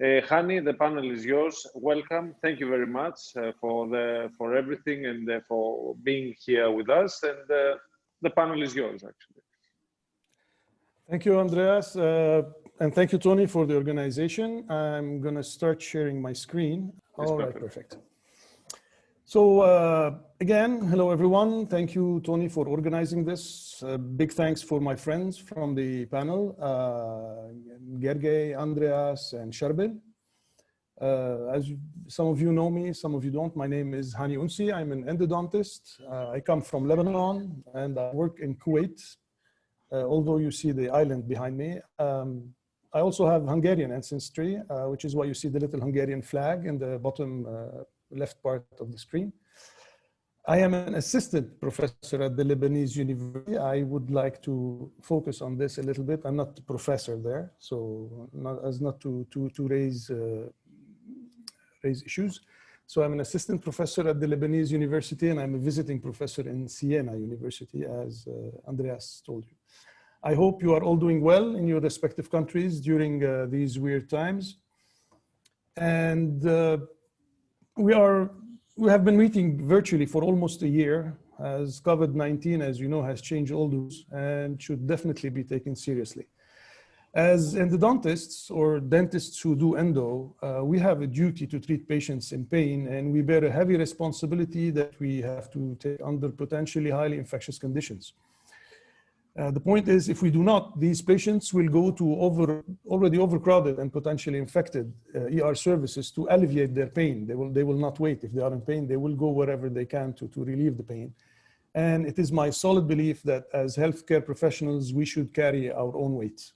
Hani, the panel is yours. Welcome. Thank you very much for everything and for being here with us. And the panel is yours, actually. Thank you, Andreas. And thank you, Tony, for the organization. I'm going to start sharing my screen. All right, perfect. So again, hello, everyone. Thank you, Tony, for organizing this. Big thanks for my friends from the panel, Gergely, Andreas, and Charbel. Some of you know me, some of you don't. My name is Hani Ounsi. I'm an endodontist. I come from Lebanon, and I work in Kuwait, although you see the island behind me. I also have Hungarian ancestry, which is why you see the little Hungarian flag in the bottom left part of the screen. I am an assistant professor at the Lebanese University. I would like to focus on this a little bit. I'm not the professor there, so not to raise issues. So I'm an assistant professor at the Lebanese University, and I'm a visiting professor in Siena University, as Andreas told you. I hope you are all doing well in your respective countries during these weird times. And we have been meeting virtually for almost a year, as COVID-19, as you know, has changed all those and should definitely be taken seriously. As endodontists or dentists who do endo, we have a duty to treat patients in pain, and we bear a heavy responsibility that we have to take under potentially highly infectious conditions. The point is, if we do not, these patients will go to already overcrowded and potentially infected ER services to alleviate their pain. They will not wait. If they are in pain, they will go wherever they can to relieve the pain. And it is my solid belief that as healthcare professionals, we should carry our own weight.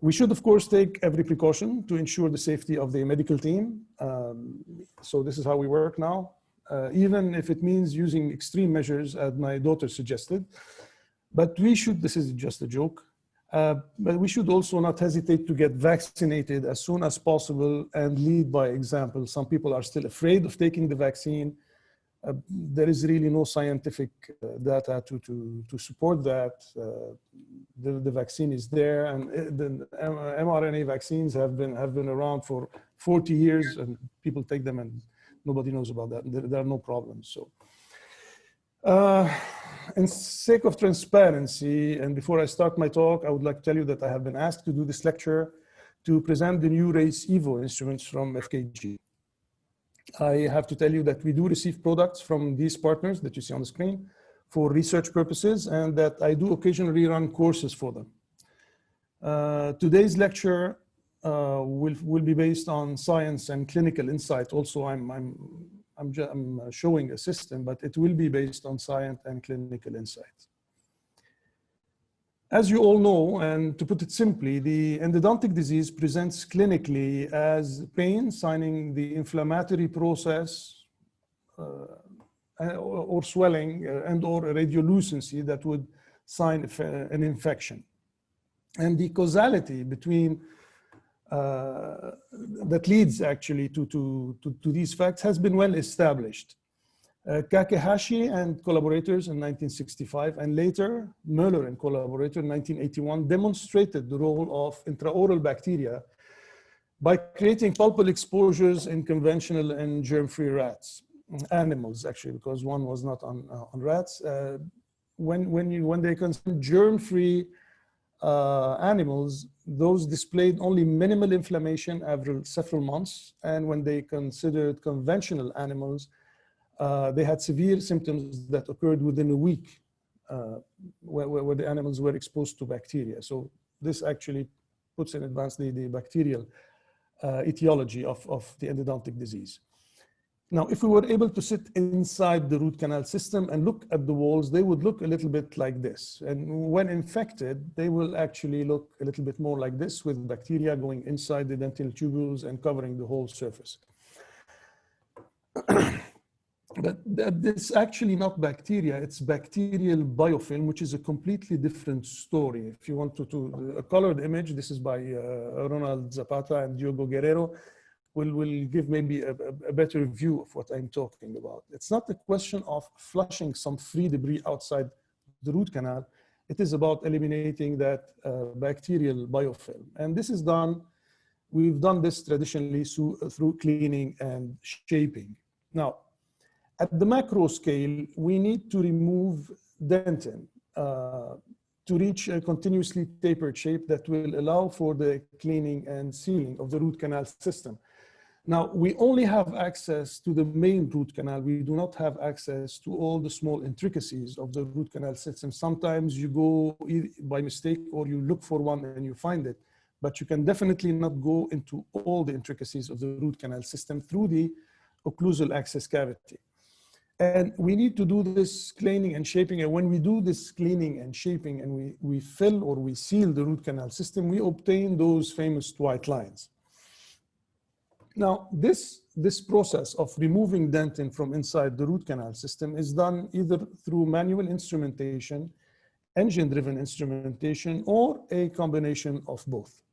We should, of course, take every precaution to ensure the safety of the medical team. So this is how we work now, even if it means using extreme measures, as my daughter suggested. But we should, this is just a joke, but we should also not hesitate to get vaccinated as soon as possible and lead by example. Some people are still afraid of taking the vaccine. There is really no scientific data to support that. The vaccine is there, and the mRNA vaccines have been around for 40 years, and people take them and nobody knows about that. There are no problems. So. In sake of transparency, and before I start my talk, I would like to tell you that I have been asked to do this lecture to present the new Race Evo instruments from FKG. I have to tell you that we do receive products from these partners that you see on the screen for research purposes, and that I do occasionally run courses for them. Today's lecture will be based on science and clinical insight. Also, I'm showing a system, but it will be based on science and clinical insight. As you all know, and to put it simply, the endodontic disease presents clinically as pain signing the inflammatory process or swelling and or radiolucency that would sign an infection. And the causality between that leads actually to these facts has been well established. Kakehashi and collaborators in 1965, and later Mueller and collaborator in 1981 demonstrated the role of intraoral bacteria by creating pulpal exposures in conventional and germ-free rats, animals actually, because one was not on rats. When they consumed germ-free animals, those displayed only minimal inflammation after several months. And when they considered conventional animals, they had severe symptoms that occurred within a week where the animals were exposed to bacteria. So this actually puts in advance the bacterial etiology of the endodontic disease. Now, if we were able to sit inside the root canal system and look at the walls, they would look a little bit like this. And when infected, they will actually look a little bit more like this, with bacteria going inside the dental tubules and covering the whole surface. But it's actually not bacteria, it's bacterial biofilm, which is a completely different story. If you want to a colored image, this is by Ronald Zapata and Diogo Guerrero, will give maybe a better view of what I'm talking about. It's not a question of flushing some free debris outside the root canal. It is about eliminating that bacterial biofilm. And this is done we've done this traditionally through cleaning and shaping. Now, at the macro scale, we need to remove dentin to reach a continuously tapered shape that will allow for the cleaning and sealing of the root canal system. Now, we only have access to the main root canal. We do not have access to all the small intricacies of the root canal system. Sometimes you go by mistake or you look for one and you find it, but you can definitely not go into all the intricacies of the root canal system through the occlusal access cavity. And we need to do this cleaning and shaping. And when we do this cleaning and shaping and we fill or we seal the root canal system, we obtain those famous white lines. Now, this process of removing dentin from inside the root canal system is done either through manual instrumentation, engine-driven instrumentation, or a combination of both.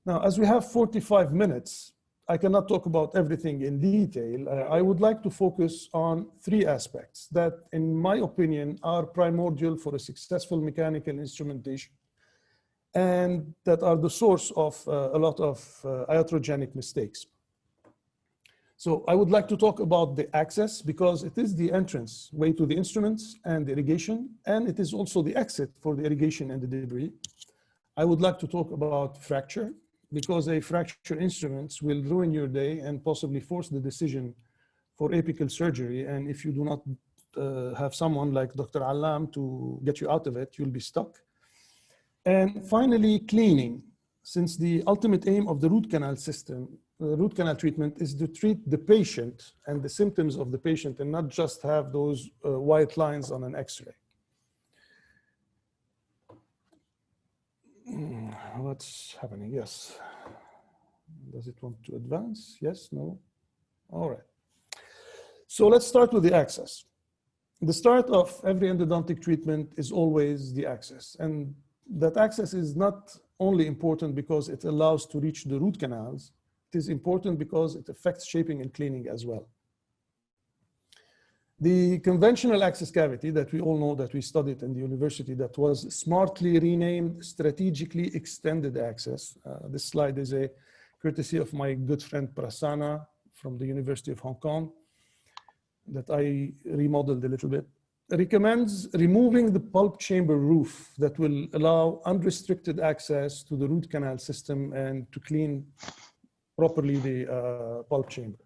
Now, as we have 45 minutes, I cannot talk about everything in detail. I would like to focus on 3 aspects that, in my opinion, are primordial for a successful mechanical instrumentation and that are the source of a lot of iatrogenic mistakes. So I would like to talk about the access because it is the entrance way to the instruments and the irrigation, and it is also the exit for the irrigation and the debris. I would like to talk about fracture, because a fracture instruments will ruin your day and possibly force the decision for apical surgery. And if you do not have someone like Dr. Allam to get you out of it, you'll be stuck. And finally, cleaning. Since the ultimate aim of the root canal system, root canal treatment is to treat the patient and the symptoms of the patient and not just have those white lines on an X-ray. What's happening? Yes. Does it want to advance? Yes, no? All right. So let's start with the access. The start of every endodontic treatment is always the access. And that access is not only important because it allows to reach the root canals, it is important because it affects shaping and cleaning as well. The conventional access cavity that we all know that we studied in the university that was smartly renamed strategically extended access. This slide is a courtesy of my good friend Prasanna from the University of Hong Kong that I remodeled a little bit. Recommends removing the pulp chamber roof that will allow unrestricted access to the root canal system and to clean properly the pulp chamber.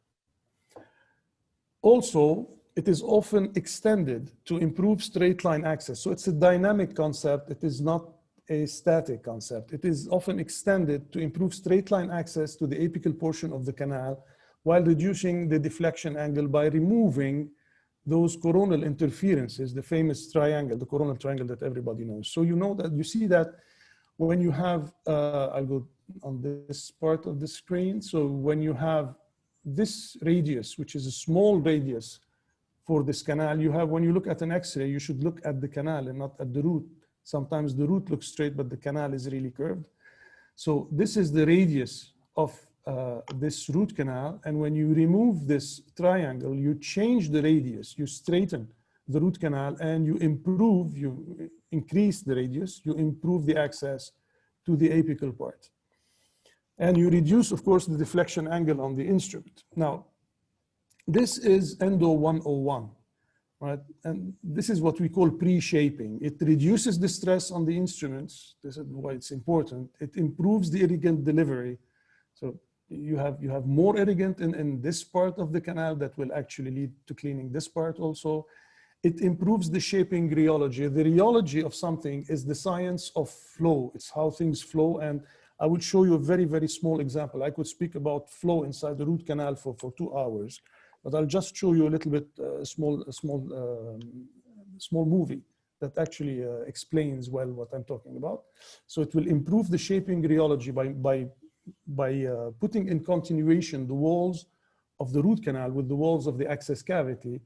Also, it is often extended to improve straight line access. So it's a dynamic concept. It is not a static concept. It is often extended to improve straight line access to the apical portion of the canal while reducing the deflection angle by removing those coronal interferences, the famous triangle, the coronal triangle that everybody knows. So you know that, you see that when you have, I'll go on this part of the screen. So when you have this radius, which is a small radius for this canal, you have, when you look at an X-ray, you should look at the canal and not at the root. Sometimes the root looks straight, but the canal is really curved. So this is the radius of this root canal. And when you remove this triangle, you change the radius, you straighten the root canal and you improve, you increase the radius, you improve the access to the apical part. And you reduce, of course, the deflection angle on the instrument. Now, this is Endo 101, right? And this is what we call pre-shaping. It reduces the stress on the instruments. This is why it's important. It improves the irrigant delivery. So you have more irrigant in this part of the canal that will actually lead to cleaning this part also. It improves the shaping rheology. The rheology of something is the science of flow. It's how things flow. And I would show you a very, very small example. I could speak about flow inside the root canal for 2 hours, but I'll just show you a little bit small movie that actually explains well what I'm talking about. So it will improve the shaping rheology by putting in continuation the walls of the root canal with the walls of the access cavity.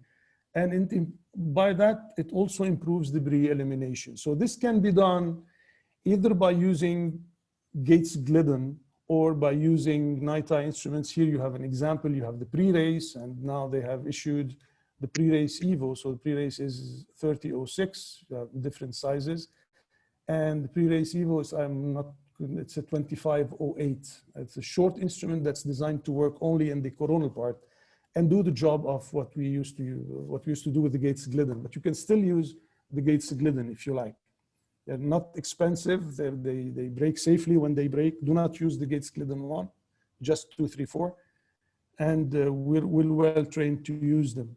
And by that, it also improves debris elimination. So this can be done either by using Gates Glidden or by using NITI instruments. Here you have an example. You have the pre-race, and now they have issued the pre-race Evo. So the pre-race is 3006, you have different sizes. And the pre-race Evo is, I'm not it's a 2508. It's a short instrument that's designed to work only in the coronal part and do the job of what we used to do with the Gates Glidden. But you can still use the Gates Glidden if you like. They're not expensive. They break safely when they break. Do not use the Gates Glidden one, just 234. And we're well trained to use them.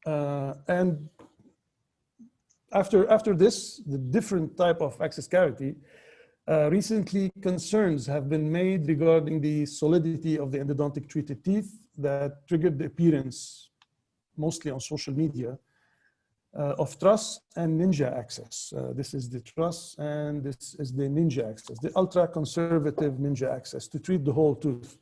And after this, the different type of access cavity, recently concerns have been made regarding the solidity of the endodontic treated teeth that triggered the appearance, mostly on social media, of truss and ninja access. This is the truss and this is the ninja access, the ultra conservative ninja access to treat the whole tooth.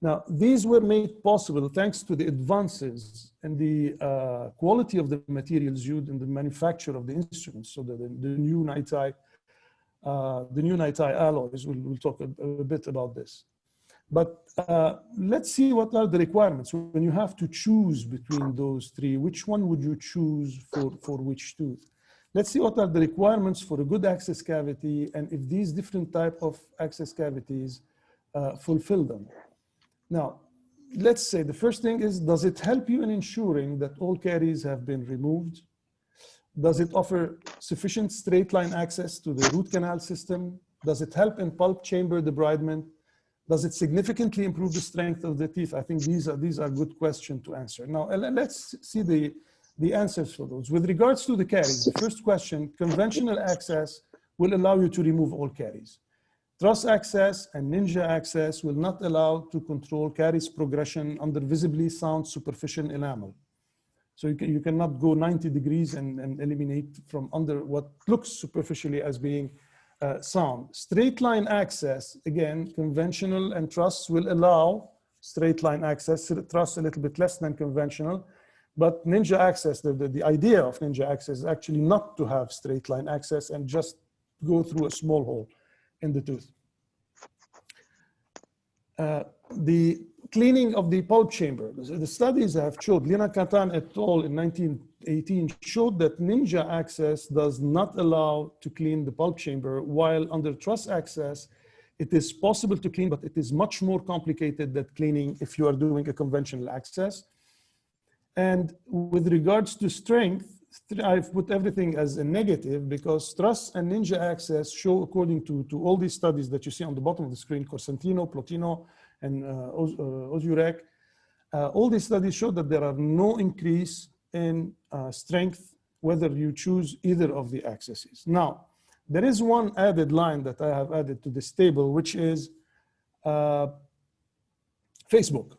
Now, these were made possible thanks to the advances in the quality of the materials used in the manufacture of the instruments. So the new Nitai alloys, we'll talk a bit about this. But let's see what are the requirements. When you have to choose between those three, which one would you choose for which tooth? Let's see what are the requirements for a good access cavity and if these different type of access cavities fulfill them. Now, let's say the first thing is, does it help you in ensuring that all caries have been removed? Does it offer sufficient straight line access to the root canal system? Does it help in pulp chamber debridement? Does it significantly improve the strength of the teeth? I think these are good questions to answer. Now, let's see the answers for those. With regards to the caries, the first question, conventional access will allow you to remove all caries. Truss access and ninja access will not allow to control caries progression under visibly sound superficial enamel. So you cannot go 90 degrees and eliminate from under what looks superficially as being sound. Straight line access, again, conventional and truss will allow straight line access, truss a little bit less than conventional, but ninja access, the idea of ninja access is actually not to have straight line access and just go through a small hole in the tooth. The cleaning of the pulp chamber. The studies have showed, Lina Katan et al. In 1918 showed that ninja access does not allow to clean the pulp chamber, while under truss access, it is possible to clean, but it is much more complicated than cleaning if you are doing a conventional access. And with regards to strength, I've put everything as a negative because truss and ninja access show, according to all these studies that you see on the bottom of the screen, Corsentino, Plotino, and Ozurek, all these studies show that there are no increase in strength, whether you choose either of the accesses. Now, there is one added line that I have added to this table, which is Facebook.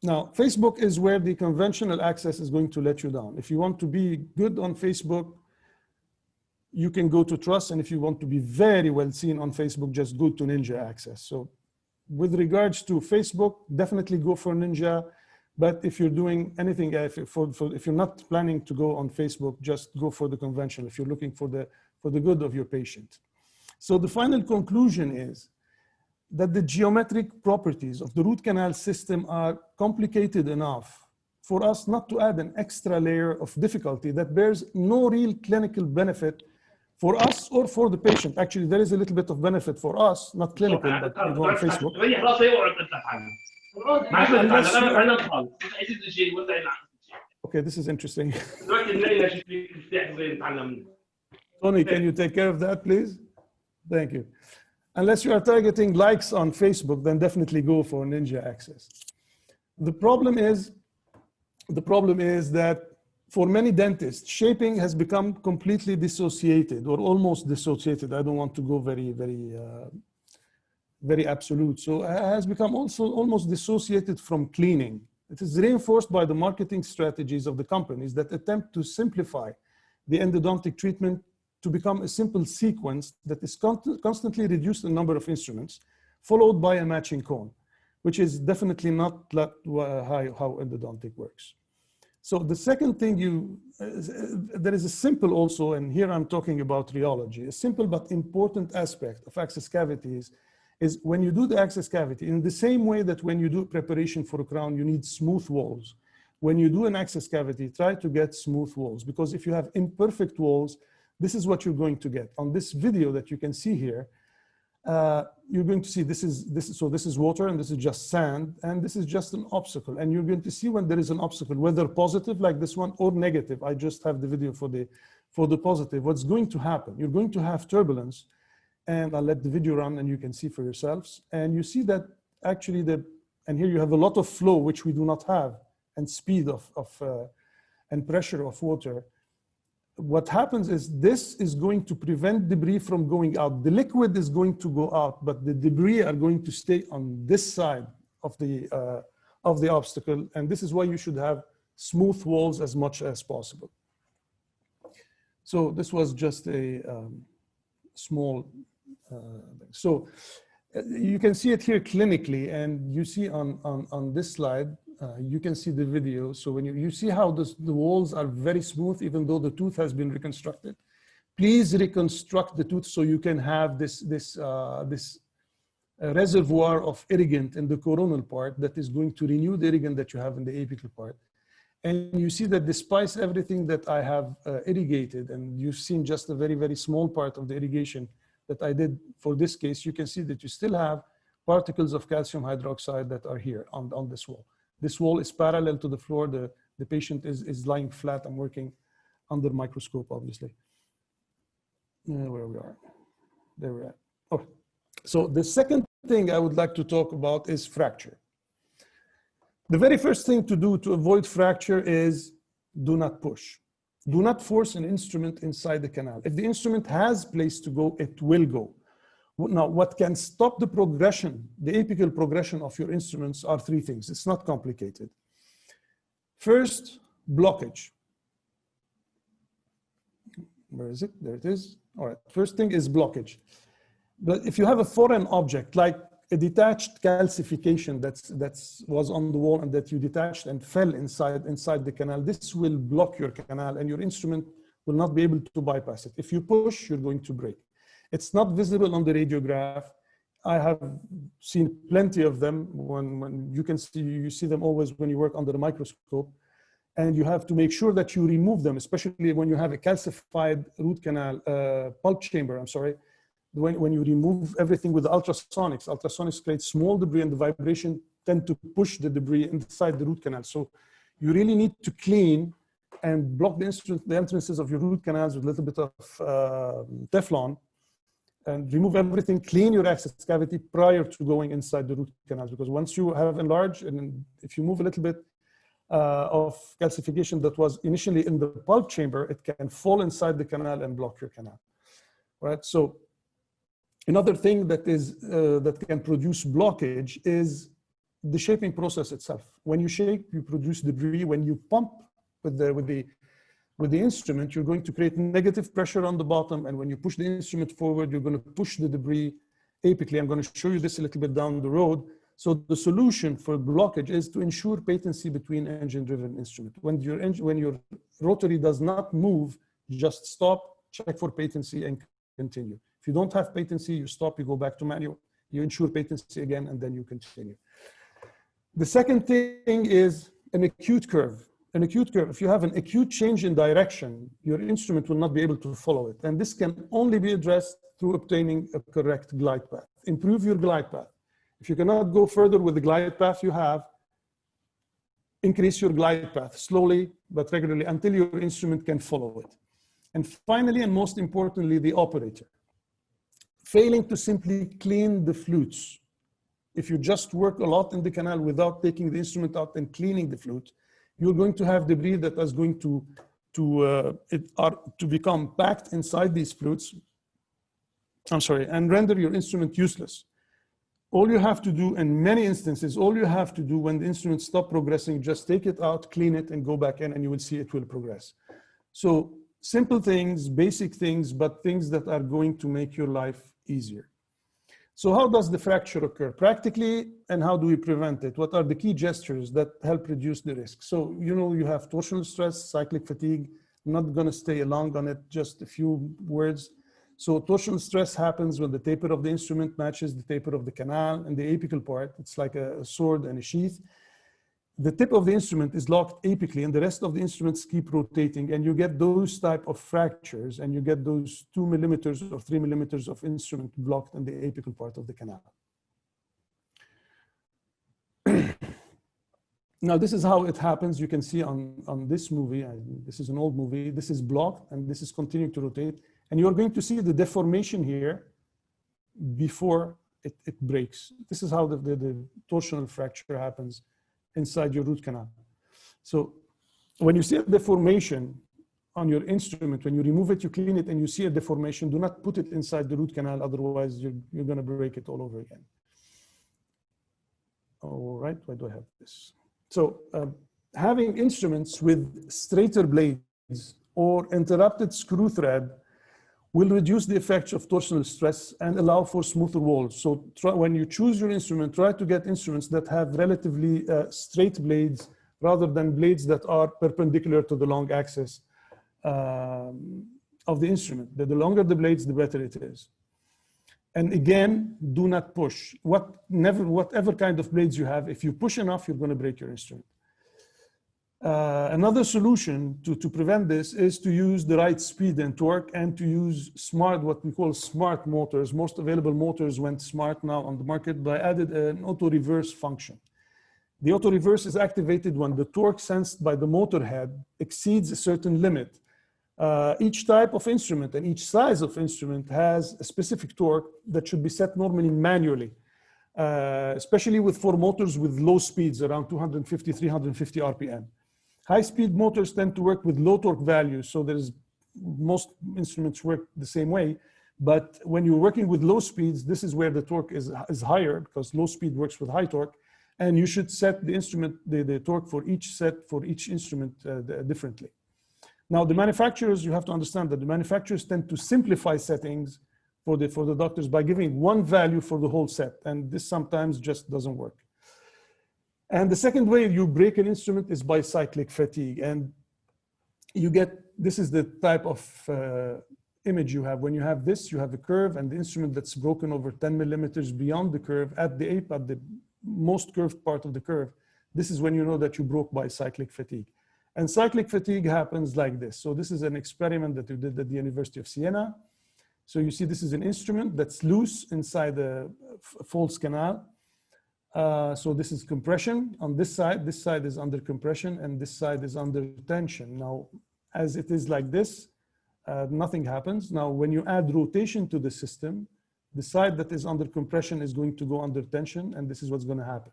Now, Facebook is where the conventional access is going to let you down. If you want to be good on Facebook, you can go to Truss, and if you want to be very well seen on Facebook, just go to Ninja access. So with regards to Facebook, definitely go for Ninja, but if you're doing anything, if you're not planning to go on Facebook, just go for the conventional if you're looking for the good of your patient. So the final conclusion is that the geometric properties of the root canal system are complicated enough for us not to add an extra layer of difficulty that bears no real clinical benefit for us or for the patient. Actually, there is a little bit of benefit for us, not clinical, but you go on Facebook. Okay, this is interesting. Tony, can you take care of that, please? Thank you. Unless you are targeting likes on Facebook, then definitely go for Ninja access. The problem is that for many dentists, shaping has become completely dissociated or almost dissociated. I don't want to go very absolute. So it has become also almost dissociated from cleaning. It is reinforced by the marketing strategies of the companies that attempt to simplify the endodontic treatment to become a simple sequence that is constantly reduced in number of instruments, followed by a matching cone, which is definitely not how endodontic works. So the second thing there is a simple also, and here I'm talking about rheology, a simple but important aspect of access cavities is when you do the access cavity, in the same way that when you do preparation for a crown, you need smooth walls. When you do an access cavity, try to get smooth walls, because if you have imperfect walls, this is what you're going to get. On this video that you can see here, you're going to see this is water, and this is just sand, and this is just an obstacle. And you're going to see when there is an obstacle, whether positive like this one or negative. I just have the video for the positive. What's going to happen? You're going to have turbulence, and I'll let the video run and you can see for yourselves. And you see that actually and here you have a lot of flow, which we do not have, and speed and pressure of water. What happens is this is going to prevent debris from going out. The liquid is going to go out, but the debris are going to stay on this side of the obstacle. And this is why you should have smooth walls as much as possible. So this was just a small thing. You can see it here clinically, and you see on this slide, you can see the video. So when you see how the walls are very smooth, even though the tooth has been reconstructed. Please reconstruct the tooth so you can have this reservoir of irrigant in the coronal part that is going to renew the irrigant that you have in the apical part. And you see that despite everything that I have irrigated, and you've seen just a very, very small part of the irrigation that I did for this case, you can see that you still have particles of calcium hydroxide that are here on this wall. This wall is parallel to the floor. The patient is lying flat. I'm working under microscope, obviously. Where we are. There we're at. Oh. So the second thing I would like to talk about is fracture. The very first thing to do to avoid fracture is do not push. Do not force an instrument inside the canal. If the instrument has place to go, it will go. Now, what can stop the progression, the apical progression of your instruments are three things. It's not complicated. First, blockage. Where is it? There it is. All right, first thing is blockage. But if you have a foreign object, like a detached calcification that was on the wall and that you detached and fell inside the canal, this will block your canal and your instrument will not be able to bypass it. If you push, you're going to break. It's not visible on the radiograph. I have seen plenty of them when you see them always when you work under the microscope, and you have to make sure that you remove them, especially when you have a calcified root canal, pulp chamber, I'm sorry. When you remove everything with the ultrasonics create small debris, and the vibration tend to push the debris inside the root canal. So you really need to clean and block the entrances of your root canals with a little bit of Teflon, and remove everything, clean your access cavity prior to going inside the root canals. Because once you have enlarged, and if you move a little bit of calcification that was initially in the pulp chamber, it can fall inside the canal and block your canal, right? So another thing that can produce blockage is the shaping process itself. When you shape, you produce debris. When you pump with the instrument, you're going to create negative pressure on the bottom. And when you push the instrument forward, you're going to push the debris apically. I'm going to show you this a little bit down the road. So the solution for blockage is to ensure patency between engine-driven instrument. When your rotary does not move, just stop, check for patency, and continue. If you don't have patency, you stop, you go back to manual, you ensure patency again, and then you continue. The second thing is an acute curve. An acute curve, if you have an acute change in direction, your instrument will not be able to follow it. And this can only be addressed through obtaining a correct glide path. Improve your glide path. If you cannot go further with the glide path you have, increase your glide path slowly but regularly until your instrument can follow it. And finally, and most importantly, the operator. Failing to simply clean the flutes. If you just work a lot in the canal without taking the instrument out and cleaning the flute, you're going to have debris that is going to become packed inside these flutes, and render your instrument useless. All you have to do, in many instances, all you have to do when the instrument stops progressing, just take it out, clean it, and go back in, and you will see it will progress. So simple things, basic things, but things that are going to make your life easier. So how does the fracture occur practically, and how do we prevent it? What are the key gestures that help reduce the risk? So, you have torsional stress, cyclic fatigue. I'm not going to stay long on it, just a few words. So torsional stress happens when the taper of the instrument matches the taper of the canal and the apical part. It's like a sword and a sheath. the tip of the instrument is locked apically and the rest of the instruments keep rotating, and you get those type of fractures, and you get those 2 millimeters or 3 millimeters of instrument blocked in the apical part of the canal. Now, this is how it happens. You can see on this movie, this is an old movie, this is blocked and this is continuing to rotate. And you're going to see the deformation here before it breaks. This is how the torsional fracture happens inside your root canal. So when you see a deformation on your instrument, when you remove it, you clean it, and you see a deformation, do not put it inside the root canal, otherwise you're going to break it all over again. All right, why do I have this? So having instruments with straighter blades or interrupted screw thread will reduce the effects of torsional stress and allow for smoother walls. So when you choose your instrument, try to get instruments that have relatively straight blades rather than blades that are perpendicular to the long axis of the instrument. The longer the blades, the better it is. And again, do not push. Whatever kind of blades you have, if you push enough, you're going to break your instrument. Another solution to prevent this is to use the right speed and torque, and to use what we call smart motors. Most available motors went smart now on the market, but I added an auto reverse function. The auto reverse is activated when the torque sensed by the motor head exceeds a certain limit. Each type of instrument and each size of instrument has a specific torque that should be set normally manually, especially for motors with low speeds around 250, 350 RPM. High-speed motors tend to work with low torque values, so most instruments work the same way. But when you're working with low speeds, this is where the torque is higher, because low speed works with high torque, and you should set the instrument, the torque for each instrument differently. Now, the manufacturers, you have to understand that the manufacturers tend to simplify settings for the doctors by giving one value for the whole set, and this sometimes just doesn't work. And the second way you break an instrument is by cyclic fatigue, and this is the type of image you have. When you have this, you have a curve and the instrument that's broken over 10 millimeters beyond the curve at the most curved part of the curve. This is when you know that you broke by cyclic fatigue. And cyclic fatigue happens like this. So this is an experiment that we did at the University of Siena. So you see this is an instrument that's loose inside the false canal. So this is compression on this side is under compression, and this side is under tension. Now, as it is like this, nothing happens. Now, when you add rotation to the system, the side that is under compression is going to go under tension, and this is what's going to happen.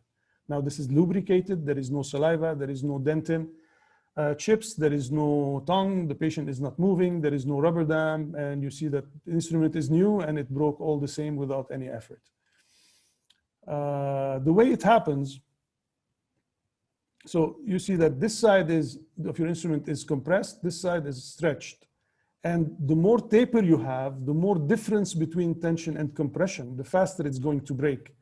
Now, this is lubricated. There is no saliva. There is no dentin chips. There is no tongue. The patient is not moving. There is no rubber dam. And you see that the instrument is new, and it broke all the same without any effort. The way it happens, so you see that this side of your instrument is compressed, this side is stretched. And the more taper you have, the more difference between tension and compression, the faster it's going to break.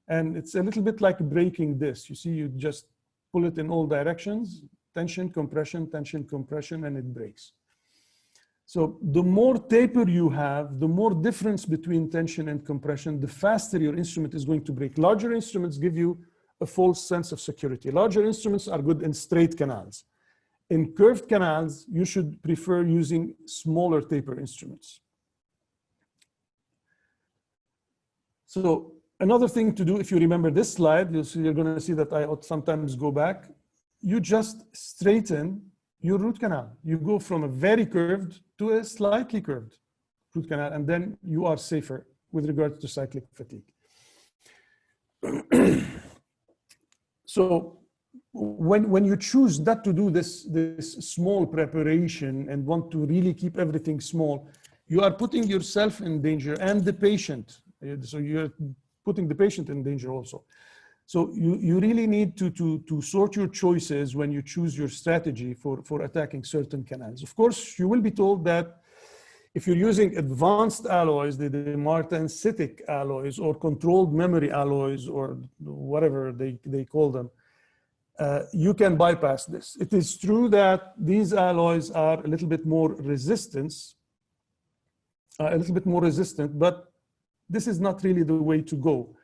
And it's a little bit like breaking this. You see, you just pull it in all directions, tension, compression, and it breaks. So the more taper you have, the more difference between tension and compression, the faster your instrument is going to break. Larger instruments give you a false sense of security. Larger instruments are good in straight canals. In curved canals, you should prefer using smaller taper instruments. So another thing to do, if you remember this slide, you're going to see that I sometimes go back. You just straighten your root canal. You go from a very curved to a slightly curved root canal, and then you are safer with regards to cyclic fatigue. So when you choose not to do this small preparation and want to really keep everything small, you are putting yourself in danger and the patient. So you're putting the patient in danger also. So you really need to sort your choices when you choose your strategy for attacking certain canals. Of course, you will be told that if you're using advanced alloys, the martensitic alloys or controlled memory alloys or whatever they call them, you can bypass this. It is true that these alloys are a little bit more resistant, but this is not really the way to go.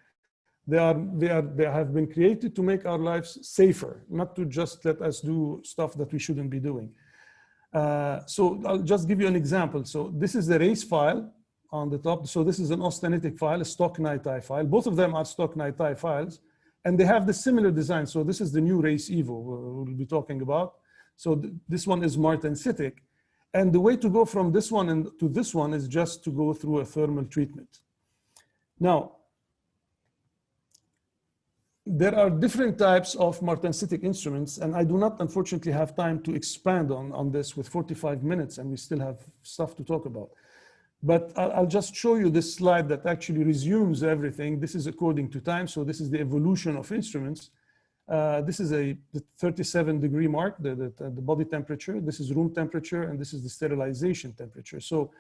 They have been created to make our lives safer, not to just let us do stuff that we shouldn't be doing. So I'll just give you an example. So this is the race file on the top. So this is an austenitic file, a stock NiTi file. Both of them are stock NiTi files, and they have the similar design. So this is the new Race Evo we'll be talking about. So this one is martensitic. And the way to go from this one to this one is just to go through a thermal treatment. Now, there are different types of martensitic instruments, and I do not, unfortunately, have time to expand on this with 45 minutes, and we still have stuff to talk about. But I'll just show you this slide that actually resumes everything. This is according to time, so this is the evolution of instruments. This is the 37-degree mark, the body temperature. This is room temperature, and this is the sterilization temperature. So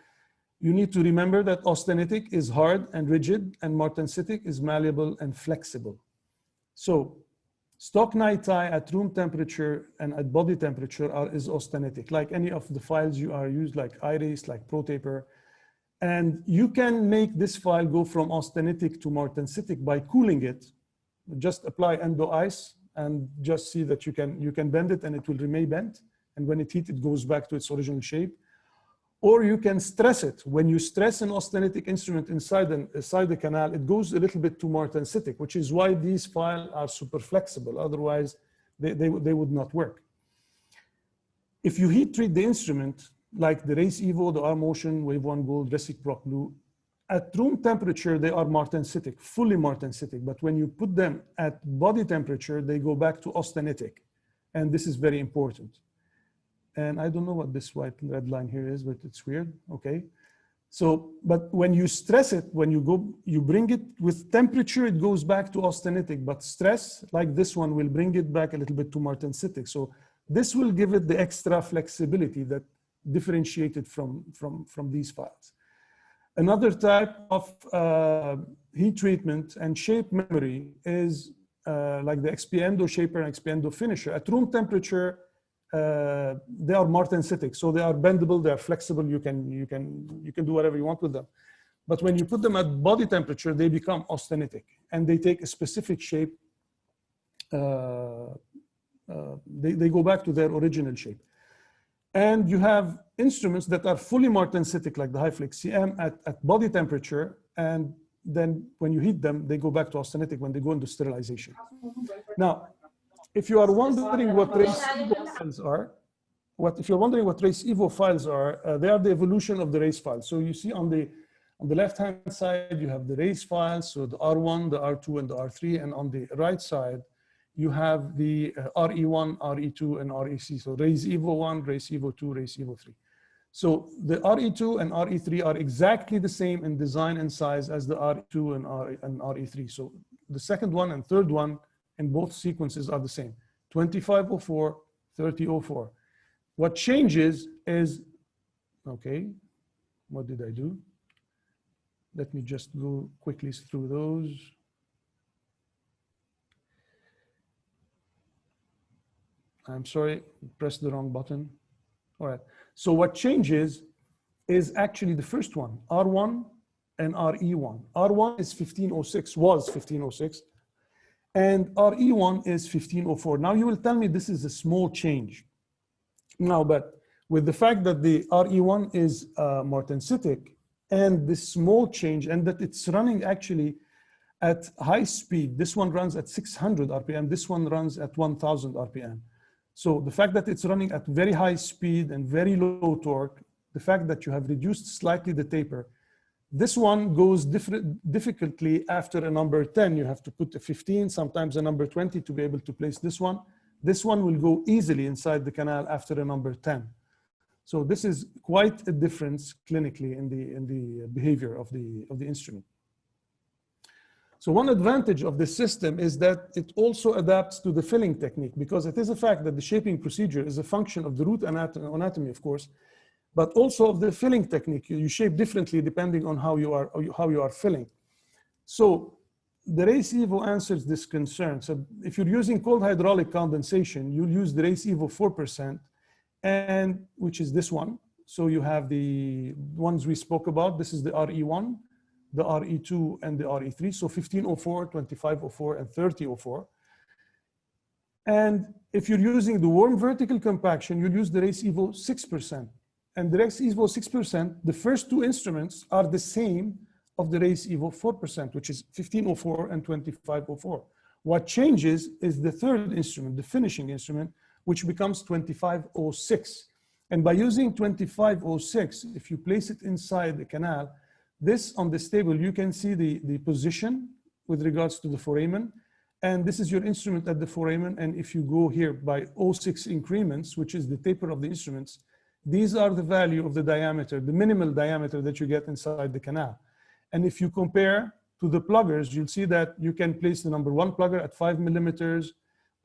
you need to remember that austenitic is hard and rigid, and martensitic is malleable and flexible. So stock NiTi at room temperature and at body temperature is austenitic, like any of the files you are used, like iRace, like ProTaper. And you can make this file go from austenitic to martensitic by cooling it. Just apply endo ice and just see that you can bend it and it will remain bent. And when it heats, it goes back to its original shape. Or you can stress it. When you stress an austenitic instrument inside the canal, it goes a little bit to martensitic, which is why these files are super flexible. Otherwise, they would not work. If you heat treat the instrument, like the Race Evo, the R-Motion, Wave 1 Gold, Reciproc Blue, at room temperature, they are martensitic, fully martensitic. But when you put them at body temperature, they go back to austenitic. And this is very important. And I don't know what this white red line here is, but it's weird. Okay. So, but when you stress it, when you bring it with temperature, it goes back to austenitic. But stress, like this one, will bring it back a little bit to martensitic. So this will give it the extra flexibility that differentiated from these files. Another type of heat treatment and shape memory is like the XP Endo Shaper and XP Endo Finisher. At room temperature, they are martensitic, so they are bendable, they are flexible. You can do whatever you want with them. But when you put them at body temperature, they become austenitic, and they take a specific shape. They go back to their original shape. And you have instruments that are fully martensitic, like the HyFlex CM at body temperature, and then when you heat them, they go back to austenitic when they go into sterilization. Now, if you are wondering what Race Evo files are, they are the evolution of the Race files. So you see on the left-hand side, you have the Race files, so the R1, the R2, and the R3, and on the right side, you have the RE1, RE2, and REC. So Race Evo 1, Race Evo 2, Race Evo 3. So the RE2 and RE3 are exactly the same in design and size as the RE2 and RE3. So the second one and third one in both sequences are the same, 2504, 3004. What changes is, okay, what did I do? Let me just go quickly through those. I'm sorry, pressed the wrong button. All right, so what changes is actually the first one, R1 and RE1. R1 is 1506, was 1506, and RE1 is 1504. Now you will tell me this is a small change. Now, but with the fact that the RE1 is martensitic and this small change, and that it's running actually at high speed, this one runs at 600 RPM, this one runs at 1000 RPM. So the fact that it's running at very high speed and very low torque, the fact that you have reduced slightly the taper, this one goes difficultly after a number 10. You have to put a 15, sometimes a number 20 to be able to place this one. This one will go easily inside the canal after a number 10. So this is quite a difference clinically in the behavior of the instrument. So one advantage of this system is that it also adapts to the filling technique, because it is a fact that the shaping procedure is a function of the root anatomy, of course, but also of the filling technique. You shape differently depending on how you are filling. So the Race Evo answers this concern. So if you're using cold hydraulic condensation, you'll use the Race Evo 4%, and which is this one. So you have the ones we spoke about. This is the RE1. the RE2 and the RE3, so 1504, 2504, and 3004. And if you're using the warm vertical compaction, you'll use the race evo 6%. And the race evo 6%, the first two instruments are the same of the race evo 4%, which is 1504 and 2504. What changes is the third instrument, the finishing instrument, which becomes 2506. And by using 2506, if you place it inside the canal, this on this table, you can see the position with regards to the foramen. And this is your instrument at the foramen. And if you go here by 06 increments, which is the taper of the instruments, these are the value of the diameter, the minimal diameter that you get inside the canal. And if you compare to the pluggers, you'll see that you can place the number 1 plugger at 5 millimeters,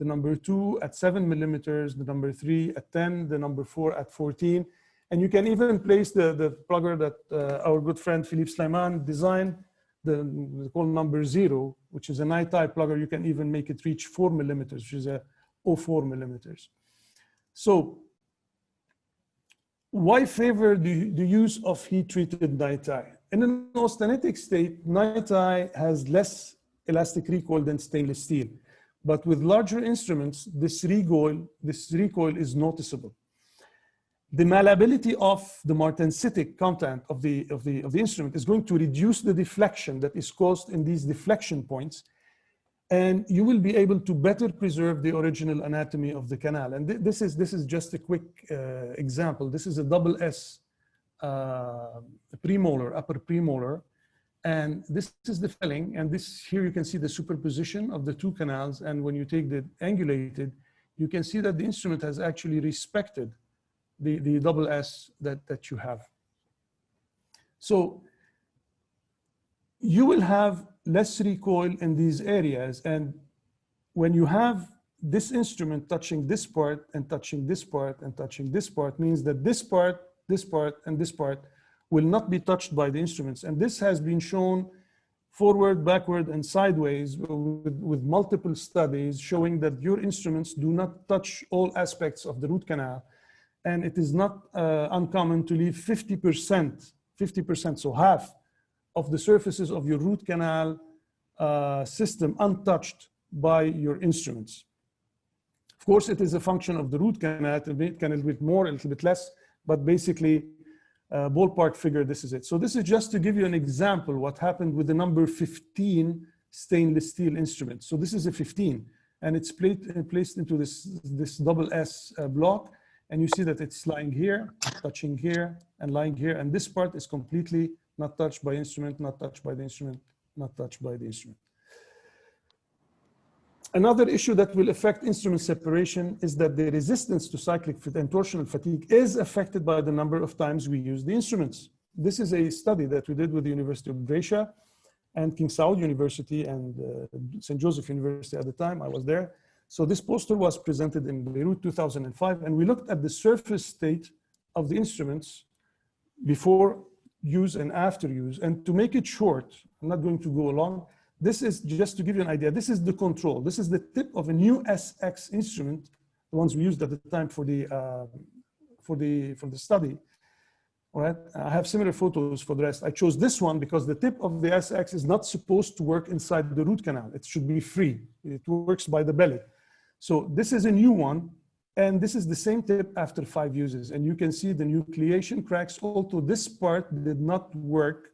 the number 2 at 7 millimeters, the number 3 at 10, the number 4 at 14. And you can even place the plugger that our good friend Philippe Sleiman designed, the called number 0, which is a night-type plugger. You can even make it reach 4 millimeters, which is a 04 millimeters. So why favor the use of heat-treated night-tie? In an austenitic state, night-tie has less elastic recoil than stainless steel. But with larger instruments, this recoil is noticeable. The malleability of the martensitic content of the instrument is going to reduce the deflection that is caused in these deflection points. And you will be able to better preserve the original anatomy of the canal. And this is just a quick example. This is a double S premolar, upper premolar. And this is the filling. And this here you can see the superposition of the two canals. And when you take the angulated, you can see that the instrument has actually respected the double S that you have. So you will have less recoil in these areas. And when you have this instrument touching this part and touching this part and touching this part, means that this part, and this part will not be touched by the instruments. And this has been shown forward, backward, and sideways with multiple studies showing that your instruments do not touch all aspects of the root canal. And it is not uncommon to leave 50%, so half of the surfaces of your root canal system untouched by your instruments. Of course, it is a function of the root canal. It can a little bit more, a little bit less, but basically, ballpark figure, this is it. So this is just to give you an example what happened with the number 15 stainless steel instrument. So this is a 15, and it's placed into this double S block. And you see that it's lying here, touching here, and lying here. And this part is completely not touched by instrument, not touched by the instrument, not touched by the instrument. Another issue that will affect instrument separation is that the resistance to cyclic and torsional fatigue is affected by the number of times we use the instruments. This is a study that we did with the University of Brescia and King Saud University and St. Joseph University at the time. I was there. So this poster was presented in Beirut 2005, and we looked at the surface state of the instruments before use and after use. And to make it short, I'm not going to go along. This is just to give you an idea. This is the control. This is the tip of a new SX instrument, the ones we used at the time for the study. All right. I have similar photos for the rest. I chose this one because the tip of the SX is not supposed to work inside the root canal. It should be free. It works by the belly. So this is a new one, and this is the same tip after 5 uses. And you can see the nucleation cracks. Although this part did not work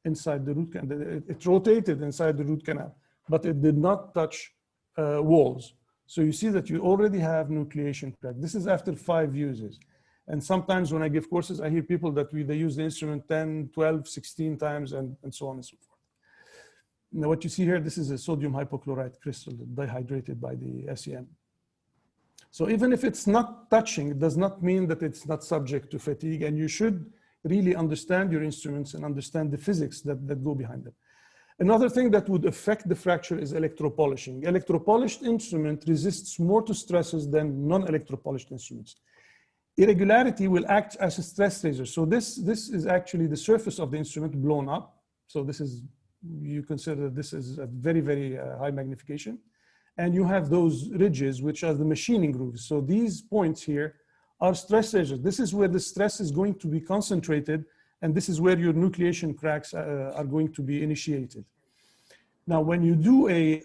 inside the root canal. It rotated inside the root canal, but it did not touch walls. So you see that you already have nucleation crack. This is after 5 uses. And sometimes when I give courses, I hear people that they use the instrument 10, 12, 16 times, and so on and so forth. Now what you see here, this is a sodium hypochlorite crystal dehydrated by the SEM. So even if it's not touching, it does not mean that it's not subject to fatigue, and you should really understand your instruments and understand the physics that go behind them. Another thing that would affect the fracture is electropolishing. Electropolished instrument resists more to stresses than non-electropolished instruments. Irregularity will act as a stress raiser. So this is actually the surface of the instrument blown up. So this is, you consider this is a very, very high magnification. And you have those ridges, which are the machining grooves. So these points here are stress raisers. This is where the stress is going to be concentrated And this is where your nucleation cracks are going to be initiated. Now, when you do a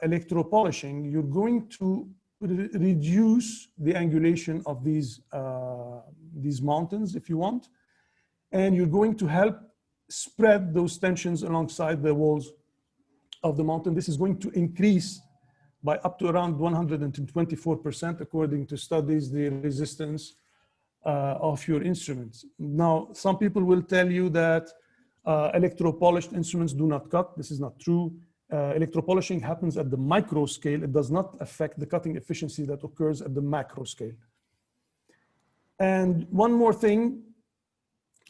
electropolishing, you're going to reduce the angulation of these mountains, if you want, and you're going to help spread those tensions alongside the walls of the mountain. This is going to increase by up to around 124%, according to studies, the resistance of your instruments. Now, some people will tell you that electropolished instruments do not cut. This is not true. Electropolishing happens at the micro scale. It does not affect the cutting efficiency that occurs at the macro scale. And one more thing,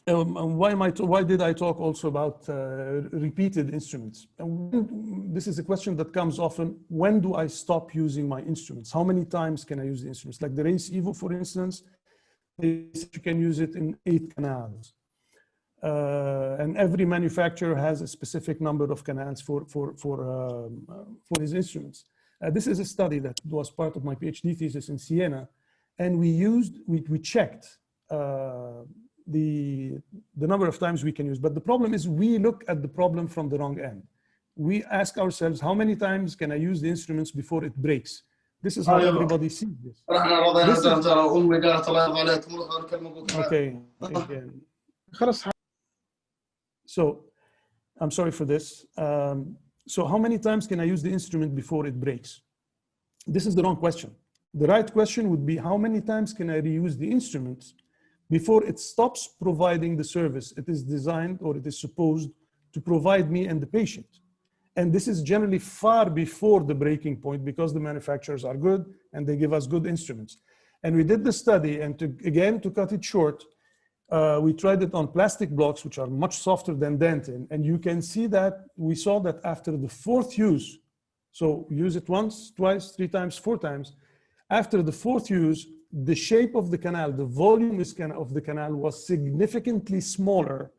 why did I talk also about repeated instruments? And this is a question that comes often. When do I stop using my instruments? How many times can I use the instruments? Like the Race Evo, for instance, you can use it in 8 canals. And every manufacturer has a specific number of canals for his instruments. This is a study that was part of my PhD thesis in Siena, and we checked the number of times we can use. But the problem is we look at the problem from the wrong end. We ask ourselves, how many times can I use the instruments before it breaks? This is how everybody sees this. Okay. Again. So I'm sorry for this. So how many times can I use the instrument before it breaks? This is the wrong question. The right question would be, how many times can I reuse the instruments before it stops providing the service it is designed or it is supposed to provide me and the patient? And this is generally far before the breaking point, because the manufacturers are good and they give us good instruments. And we did the study, and to cut it short, we tried it on plastic blocks, which are much softer than dentin. And you can see that we saw that after the 4th use, so use it once, twice, 3 times, 4 times, after the 4th use, the shape of the canal, the volume of the canal was significantly smaller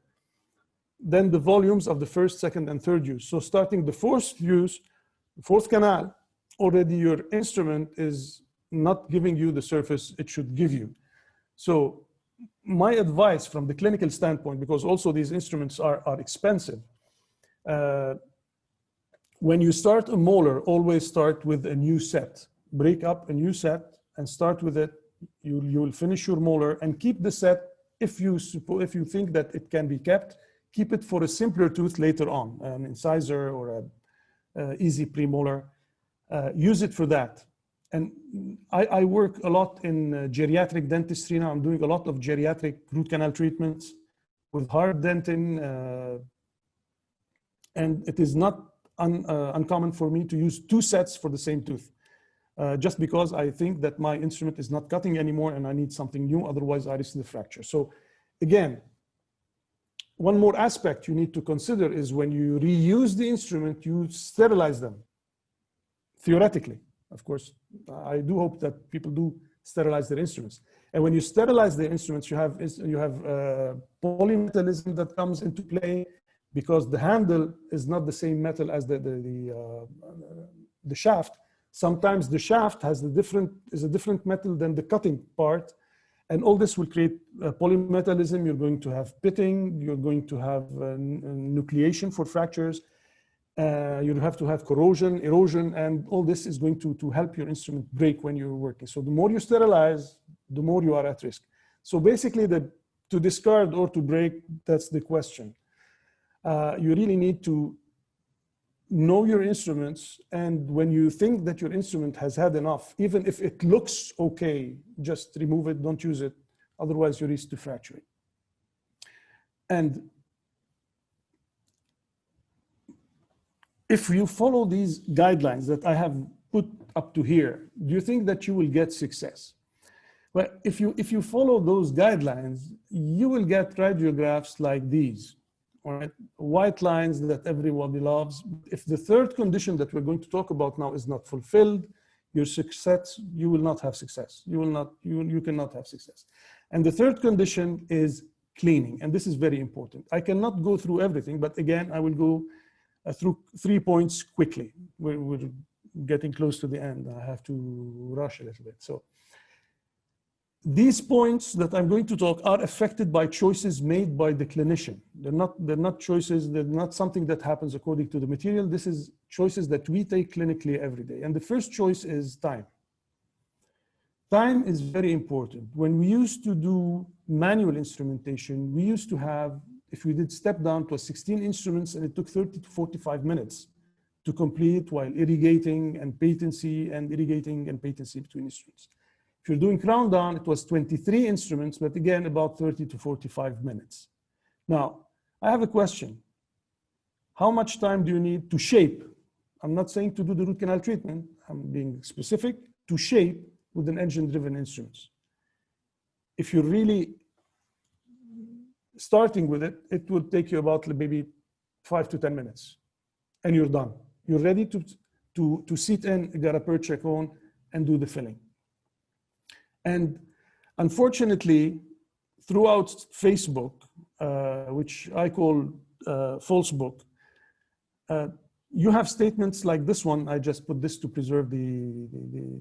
than the volumes of the 1st, 2nd, and 3rd use. So starting the 4th use, 4th canal, already your instrument is not giving you the surface it should give you. So my advice from the clinical standpoint, because also these instruments are expensive, when you start a molar, always start with a new set. Break up a new set and start with it. You will finish your molar and keep the set. If you think that it can be kept, keep it for a simpler tooth later on, an incisor or a easy premolar. Use it for that. And I work a lot in geriatric dentistry now. I'm doing a lot of geriatric root canal treatments with hard dentin. And it is not uncommon for me to use 2 sets for the same tooth. Just because I think that my instrument is not cutting anymore and I need something new, otherwise I risk the fracture. So again, one more aspect you need to consider is when you reuse the instrument, you sterilize them, theoretically. Of course, I do hope that people do sterilize their instruments. And when you sterilize the instruments, you have polymetallism that comes into play, because the handle is not the same metal as the shaft. Sometimes the shaft is a different metal than the cutting part. And all this will create polymetallism. You're going to have pitting. You're going to have nucleation for fractures. You have to have corrosion, erosion, and all this is going to help your instrument break when you're working. So the more you sterilize, the more you are at risk. So basically, to discard or to break, that's the question. You really need to know your instruments, and when you think that your instrument has had enough, even if it looks okay, just remove it, don't use it, otherwise you risk to fracture it. And if you follow these guidelines that I have put up to here, do you think that you will get success? Well, if you follow those guidelines, you will get radiographs like these. All right, white lines that everybody loves. If the 3rd condition that we're going to talk about now is not fulfilled, you will not have success. You cannot have success. And the 3rd condition is cleaning, and this is very important. I cannot go through everything, but again, I will go through 3 points quickly. We're getting close to the end. I have to rush a little bit. So these points that I'm going to talk are affected by choices made by the clinician. They're not choices, they're not something that happens according to the material. This is choices that we take clinically every day. And the first choice is time. Time is very important. When we used to do manual instrumentation, we used to have, if we did step down, it was 16 instruments and it took 30 to 45 minutes to complete while irrigating and patency and irrigating and patency between instruments. If you're doing crown down, it was 23 instruments, but again, about 30 to 45 minutes. Now, I have a question. How much time do you need to shape? I'm not saying to do the root canal treatment. I'm being specific, to shape with an engine-driven instruments. If you're really starting with it, it would take you about maybe 5 to 10 minutes, and you're done. You're ready to sit in, get a perch cone, and do the filling. And unfortunately, throughout Facebook, which I call false book, you have statements like this one. I just put this to preserve the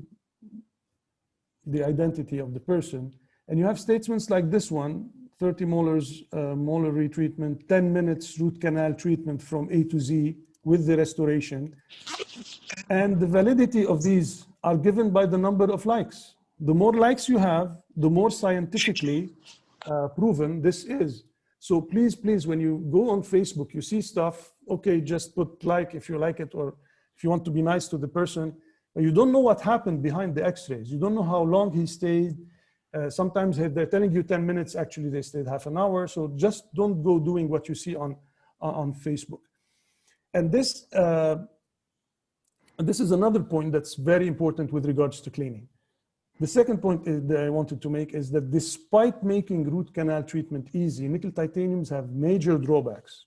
identity of the person. And you have statements like this one, 30 molars, molar retreatment, 10 minutes root canal treatment from A to Z with the restoration. And the validity of these are given by the number of likes. The more likes you have, the more scientifically proven this is. So please, please, when you go on Facebook, you see stuff, okay, just put like if you like it, or if you want to be nice to the person. But you don't know what happened behind the x-rays. You don't know how long he stayed. Sometimes they're telling you 10 minutes, actually they stayed half an hour. So just don't go doing what you see on Facebook. And this is another point that's very important with regards to cleaning. The second point that I wanted to make is that despite making root canal treatment easy, nickel titaniums have major drawbacks,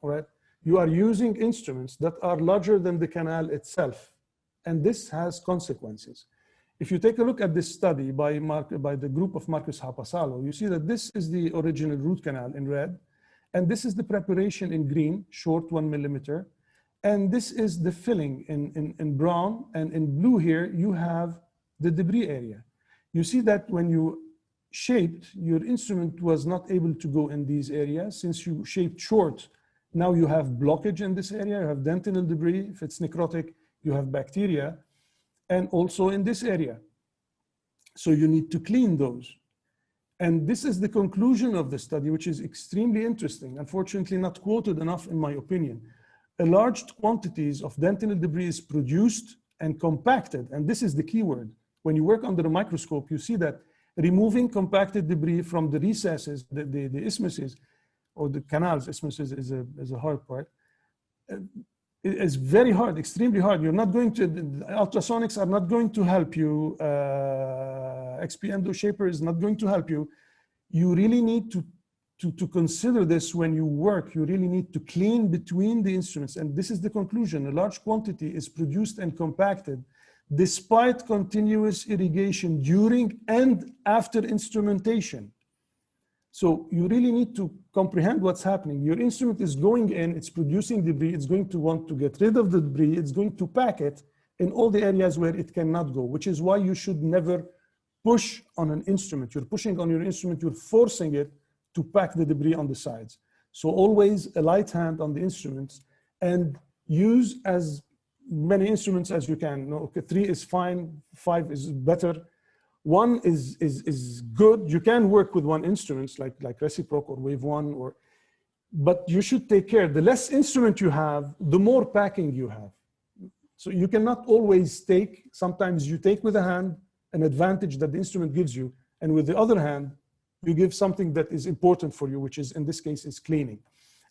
all right? You are using instruments that are larger than the canal itself, and this has consequences. If you take a look at this study by the group of Marcus Hapasalo, you see that this is the original root canal in red, and this is the preparation in green, short 1 millimeter, and this is the filling in brown, and in blue here, you have the debris area. You see that when you shaped, your instrument was not able to go in these areas. Since you shaped short, now you have blockage in this area, you have dentinal debris. If it's necrotic, you have bacteria, and also in this area. So you need to clean those. And this is the conclusion of the study, which is extremely interesting. Unfortunately, not quoted enough in my opinion. A large quantities of dentinal debris is produced and compacted, and this is the key word. When you work under a microscope, you see that removing compacted debris from the recesses, the isthmuses, or the canals, isthmuses is a hard part. It's very hard, extremely hard. You're not going to, ultrasonics are not going to help you. XP Endo Shaper is not going to help you. You really need to consider this when you work. You really need to clean between the instruments. And this is the conclusion. A large quantity is produced and compacted despite continuous irrigation during and after instrumentation. So you really need to comprehend what's happening. Your instrument is going in, it's producing debris, it's going to want to get rid of the debris, it's going to pack it in all the areas where it cannot go, which is why you should never push on an instrument. You're pushing on your instrument, you're forcing it to pack the debris on the sides. So always a light hand on the instruments, and use as many instruments as you can. No, okay, 3 is fine, 5 is better. 1 is good. You can work with 1 instrument like reciproc or wave 1, but you should take care. The less instrument you have, the more packing you have. So you cannot always take. Sometimes you take with a hand an advantage that the instrument gives you, and with the other hand, you give something that is important for you, which is, in this case, is cleaning.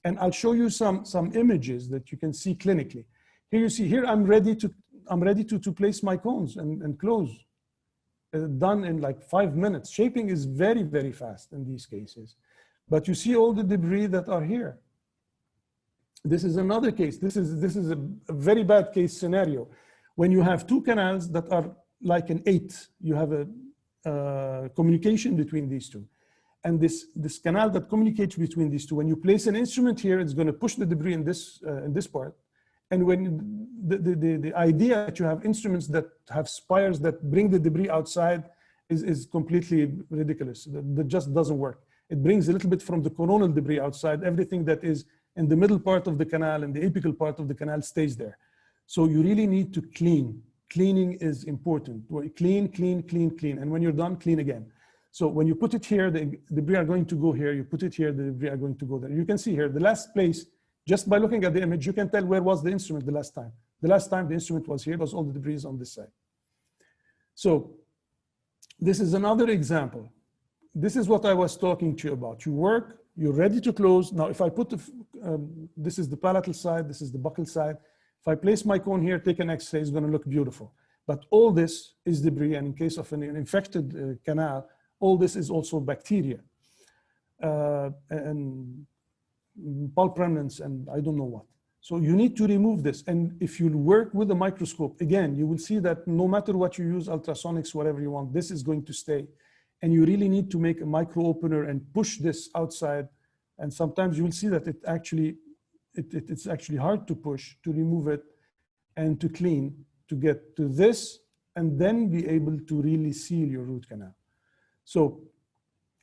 And I'll show you some images that you can see clinically. Here you see, here I'm ready to place my cones and close. Done in like 5 minutes. Shaping is very, very fast in these cases. But you see all the debris that are here. This is another case. This is a very bad case scenario. When you have 2 canals that are like an 8, you have a communication between these 2. And this canal that communicates between these 2, when you place an instrument here, it's going to push the debris in this part. And when the idea that you have instruments that have spires that bring the debris outside is completely ridiculous. That just doesn't work. It brings a little bit from the coronal debris outside. Everything that is in the middle part of the canal and the apical part of the canal stays there. So you really need to clean. Cleaning is important. Clean, clean, clean, clean. And when you're done, clean again. So when you put it here, the debris are going to go here. You put it here, the debris are going to go there. You can see here, the last place, just by looking at the image, you can tell where was the instrument the last time. The last time the instrument was here, was all the debris on this side. So this is another example. This is what I was talking to you about. You work, you're ready to close. Now, if I put, this is the palatal side, this is the buccal side. If I place my cone here, take an X-ray, it's gonna look beautiful. But all this is debris, and in case of an infected canal, all this is also bacteria and pulp remnants and I don't know what. So you need to remove this. And if you work with a microscope, again, you will see that no matter what you use, ultrasonics, whatever you want, this is going to stay. And you really need to make a micro opener and push this outside. And sometimes you will see that it's actually hard to push, to remove it and to clean, to get to this, and then be able to really seal your root canal. So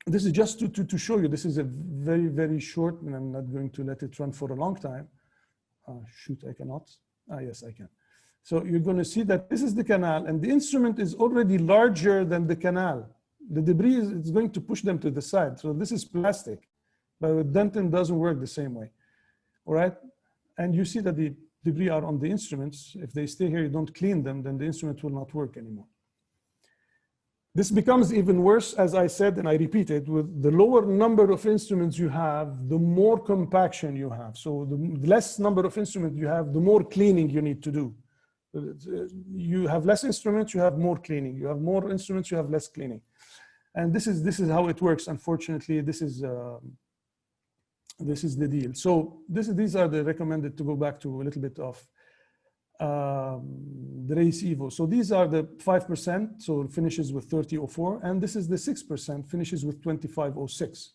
this is just to show you, this is a very, very short, and I'm not going to let it run for a long time. Shoot, I cannot. Yes, I can. So you're going to see that this is the canal, and the instrument is already larger than the canal. The debris is going to push them to the side. So this is plastic, but with dentin doesn't work the same way. All right? And you see that the debris are on the instruments. If they stay here, you don't clean them, then the instrument will not work anymore. This becomes even worse, as I said, and I repeat it, with the lower number of instruments you have, the more compaction you have. So the less number of instruments you have, the more cleaning you need to do. You have less instruments, you have more cleaning. You have more instruments, you have less cleaning. And this is how it works. Unfortunately, this is the deal. So these are the recommended, to go back to a little bit of the race Evo. So these are the 5%, so it finishes with 30.04, and this is the 6%, finishes with 25.06.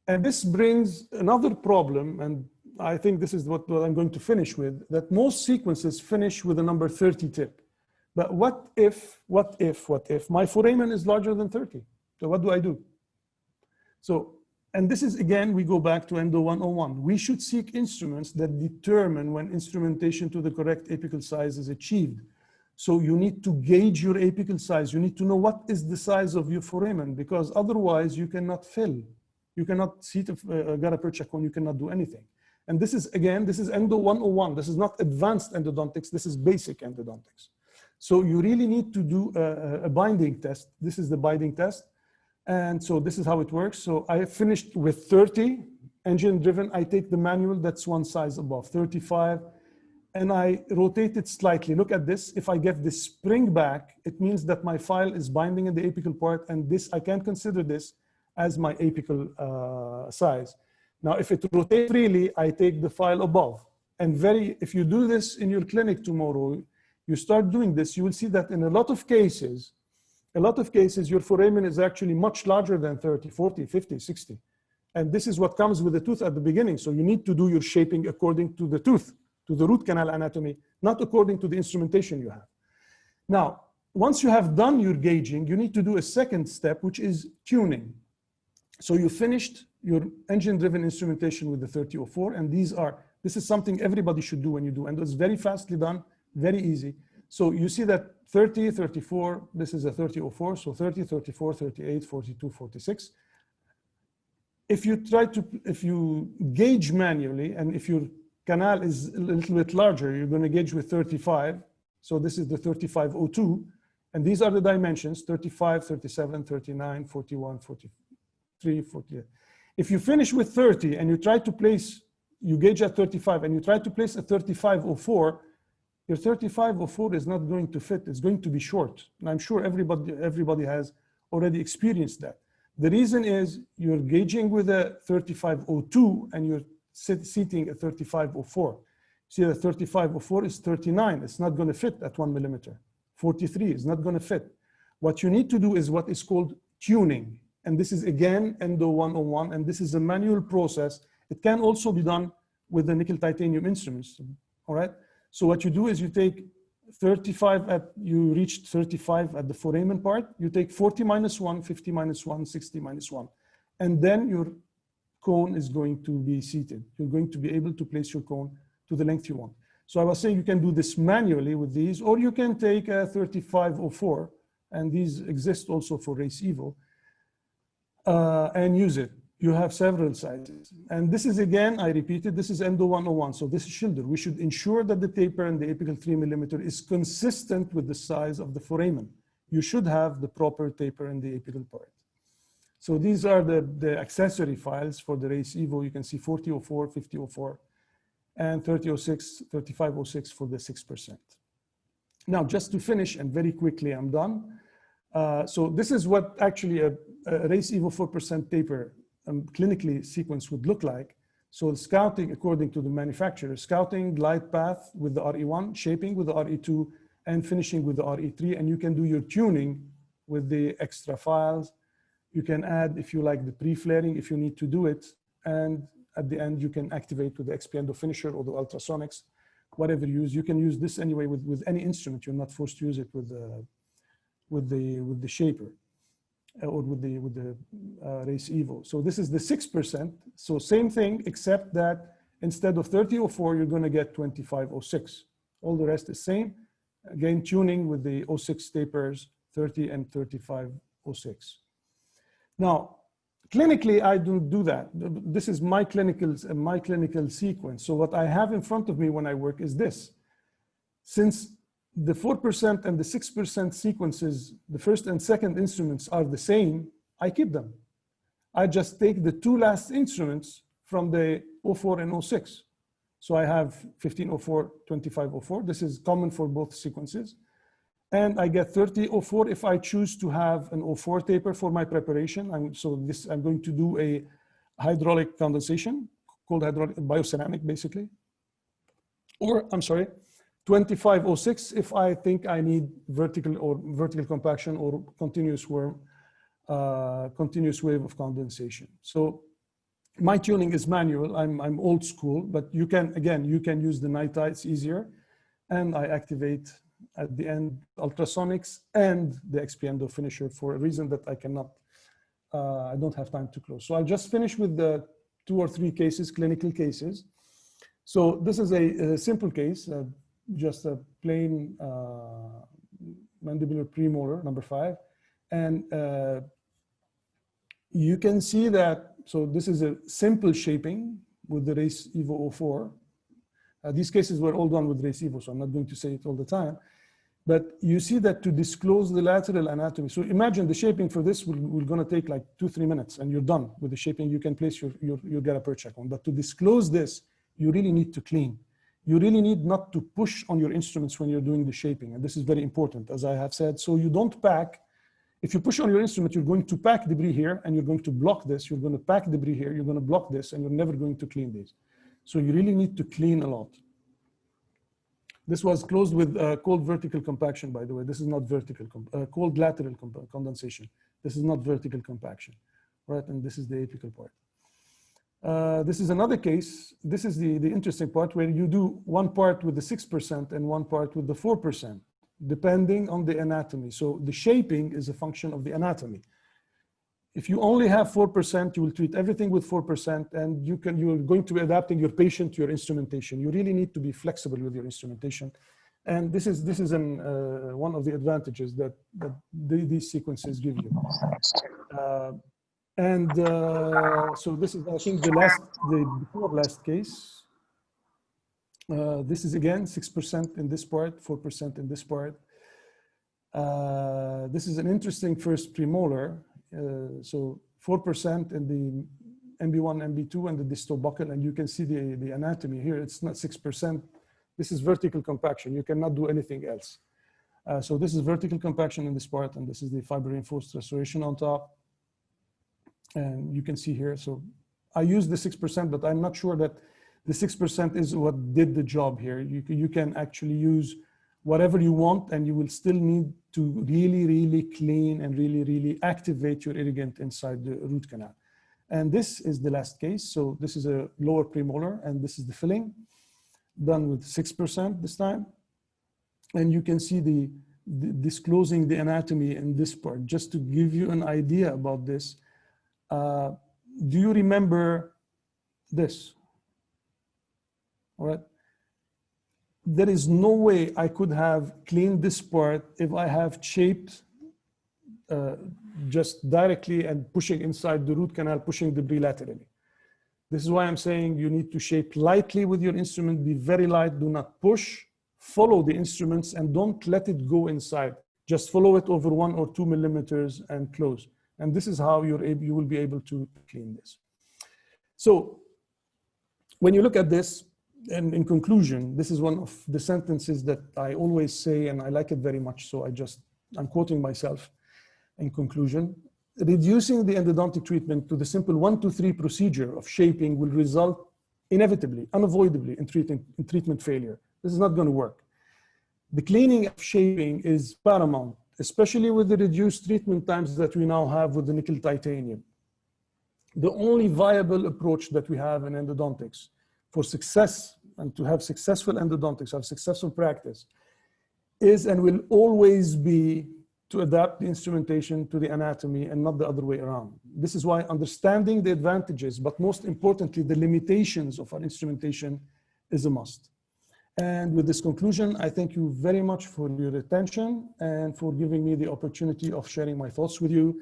And this brings another problem, and I think this is what I'm going to finish with, that most sequences finish with a number 30 tip. But what if my foramen is larger than 30? So what do I do? So, and this is, again, we go back to Endo 101. We should seek instruments that determine when instrumentation to the correct apical size is achieved. So you need to gauge your apical size. You need to know what is the size of your foramen, because otherwise you cannot fill. You cannot seat a gutta-percha cone, you cannot do anything. And this is, again, this is Endo 101. This is not advanced endodontics, this is basic endodontics. So you really need to do a binding test. This is the binding test. And so this is how it works. So I finished with 30, engine driven. I take the manual, that's one size above, 35. And I rotate it slightly. Look at this. If I get this spring back, it means that my file is binding in the apical part, and this, I can consider this as my apical size. Now, if it rotates freely, I take the file above. And if you do this in your clinic tomorrow, you start doing this, you will see that in a lot of cases, your foramen is actually much larger than 30, 40, 50, 60. And this is what comes with the tooth at the beginning. So you need to do your shaping according to the tooth, to the root canal anatomy, not according to the instrumentation you have. Now, once you have done your gauging, you need to do a second step, which is tuning. So you finished your engine-driven instrumentation with the 3004, and this is something everybody should do when you do, and it's very fastly done, very easy. So you see that 30, 34, this is a 3004, so 30, 34, 38, 42, 46. If you gauge manually, and if your canal is a little bit larger, you're going to gauge with 35. So this is the 3502, and these are the dimensions, 35, 37, 39, 41, 43, 48. If you finish with 30 and you try to place, you gauge at 35 and you try to place a 3504, your 3504 is not going to fit. It's going to be short. And I'm sure everybody has already experienced that. The reason is you're gauging with a 3502 and you're seating a 3504. See, the 3504 is 39. It's not going to fit at 1 millimeter. 43 is not going to fit. What you need to do is what is called tuning. And this is, again, Endo 101. And this is a manual process. It can also be done with the nickel titanium instruments. All right? So what you do is you take 35 you reached 35 at the foramen part, you take 40 minus 1, 50 minus 1, 60 minus 1. And then your cone is going to be seated. You're going to be able to place your cone to the length you want. So I was saying you can do this manually with these, or you can take a 3504, and these exist also for Race Evo, and use it. You have several sizes. And this is, again, I repeated, this is Endo 101. So this is shoulder. We should ensure that the taper in the apical 3 millimeter is consistent with the size of the foramen. You should have the proper taper in the apical part. So these are the accessory files for the Race Evo. You can see 4004, 5004, and 3006, 3506 for the 6%. Now, just to finish, and very quickly, I'm done. So this is what actually a Race Evo 4% taper clinically sequence would look like. So scouting according to the manufacturer, scouting, glide path with the RE1, shaping with the RE2, and finishing with the RE3. And you can do your tuning with the extra files. You can add, if you like, the pre-flaring if you need to do it. And at the end, you can activate with the XP Endo finisher or the ultrasonics, whatever you use. You can use this anyway with any instrument. You're not forced to use it with the shaper or with the Race Evo. So this is the 6%. So same thing, except that instead of 3004, you're going to get 2506. All the rest is same. Again, tuning with the 06 tapers, 30 and 3506. Now, clinically, I don't do that. This is my clinical sequence. So what I have in front of me when I work is this. Since the 4% and the 6% sequences, the first and second instruments are the same, I keep them. I just take the two last instruments from the 04 and 06. So I have 1504, 2504. This is common for both sequences. And I get 3004 if I choose to have an 04 taper for my preparation. I'm going to do a hydraulic condensation called hydraulic bioceramic, basically. Or, I'm sorry, 2506 if I think I need vertical compaction or continuous wave of condensation. So my tuning is manual. I'm old school, but you can use the NITA, it's easier. And I activate at the end ultrasonics and the XP Endo finisher for a reason that I don't have time to close. So I'll just finish with the 2 or 3 cases, clinical cases. So this is a simple case, just a plain mandibular premolar, number 5. And you can see that, so this is a simple shaping with the Race Evo 04. These cases were all done with Race Evo, so I'm not going to say it all the time. But you see that to disclose the lateral anatomy. So imagine the shaping for this will going to take like 2-3 minutes and you're done with the shaping. You can place your gallop check on. But to disclose this, you really need to clean. You really need not to push on your instruments when you're doing the shaping. And this is very important, as I have said. So you don't pack. If you push on your instrument, you're going to pack debris here and you're going to block this. You're going to pack debris here. You're going to block this and you're never going to clean these. So you really need to clean a lot. This was closed with cold vertical compaction, by the way. This is not vertical, cold lateral condensation. This is not vertical compaction, right? And this is the apical part. This is another case. This is the interesting part where you do one part with the 6% and one part with the 4%, depending on the anatomy. So the shaping is a function of the anatomy. If you only have 4%, you will treat everything with 4%, and you're going to be adapting your patient to your instrumentation. You really need to be flexible with your instrumentation. And this is one of the advantages that these sequences give you. So this is, I think, the before last case. This is again 6% in this part, 4% in this part. This is an interesting first premolar. So 4% in the MB1, MB2, and the distal buccal, and you can see the anatomy here. It's not 6%. This is vertical compaction. You cannot do anything else. So this is vertical compaction in this part, and this is the fiber reinforced restoration on top. And you can see here. So I use the 6%, but I'm not sure that the 6% is what did the job here. You can actually use whatever you want, and you will still need to really, really clean and really, really activate your irrigant inside the root canal. And this is the last case. So this is a lower premolar, and this is the filling, done with 6% this time. And you can see the disclosing the anatomy in this part. Just to give you an idea about this, do you remember this? All right. There is no way I could have cleaned this part if I have shaped just directly and pushing inside the root canal, pushing debris laterally. This is why I'm saying you need to shape lightly with your instrument, be very light, do not push, follow the instruments and don't let it go inside. Just follow it over 1 or 2 millimeters and close. And this is how you will be able to clean this. So when you look at this, and in conclusion, this is one of the sentences that I always say, and I like it very much, so I'm quoting myself in conclusion. Reducing the endodontic treatment to the simple 1 to 3 procedure of shaping will result inevitably, unavoidably in treatment failure. This is not going to work. The cleaning of shaping is paramount, especially with the reduced treatment times that we now have with the nickel titanium. The only viable approach that we have in endodontics for success and to have successful endodontics, have successful practice, is and will always be to adapt the instrumentation to the anatomy and not the other way around. This is why understanding the advantages, but most importantly, the limitations of our instrumentation is a must. And with this conclusion, I thank you very much for your attention and for giving me the opportunity of sharing my thoughts with you.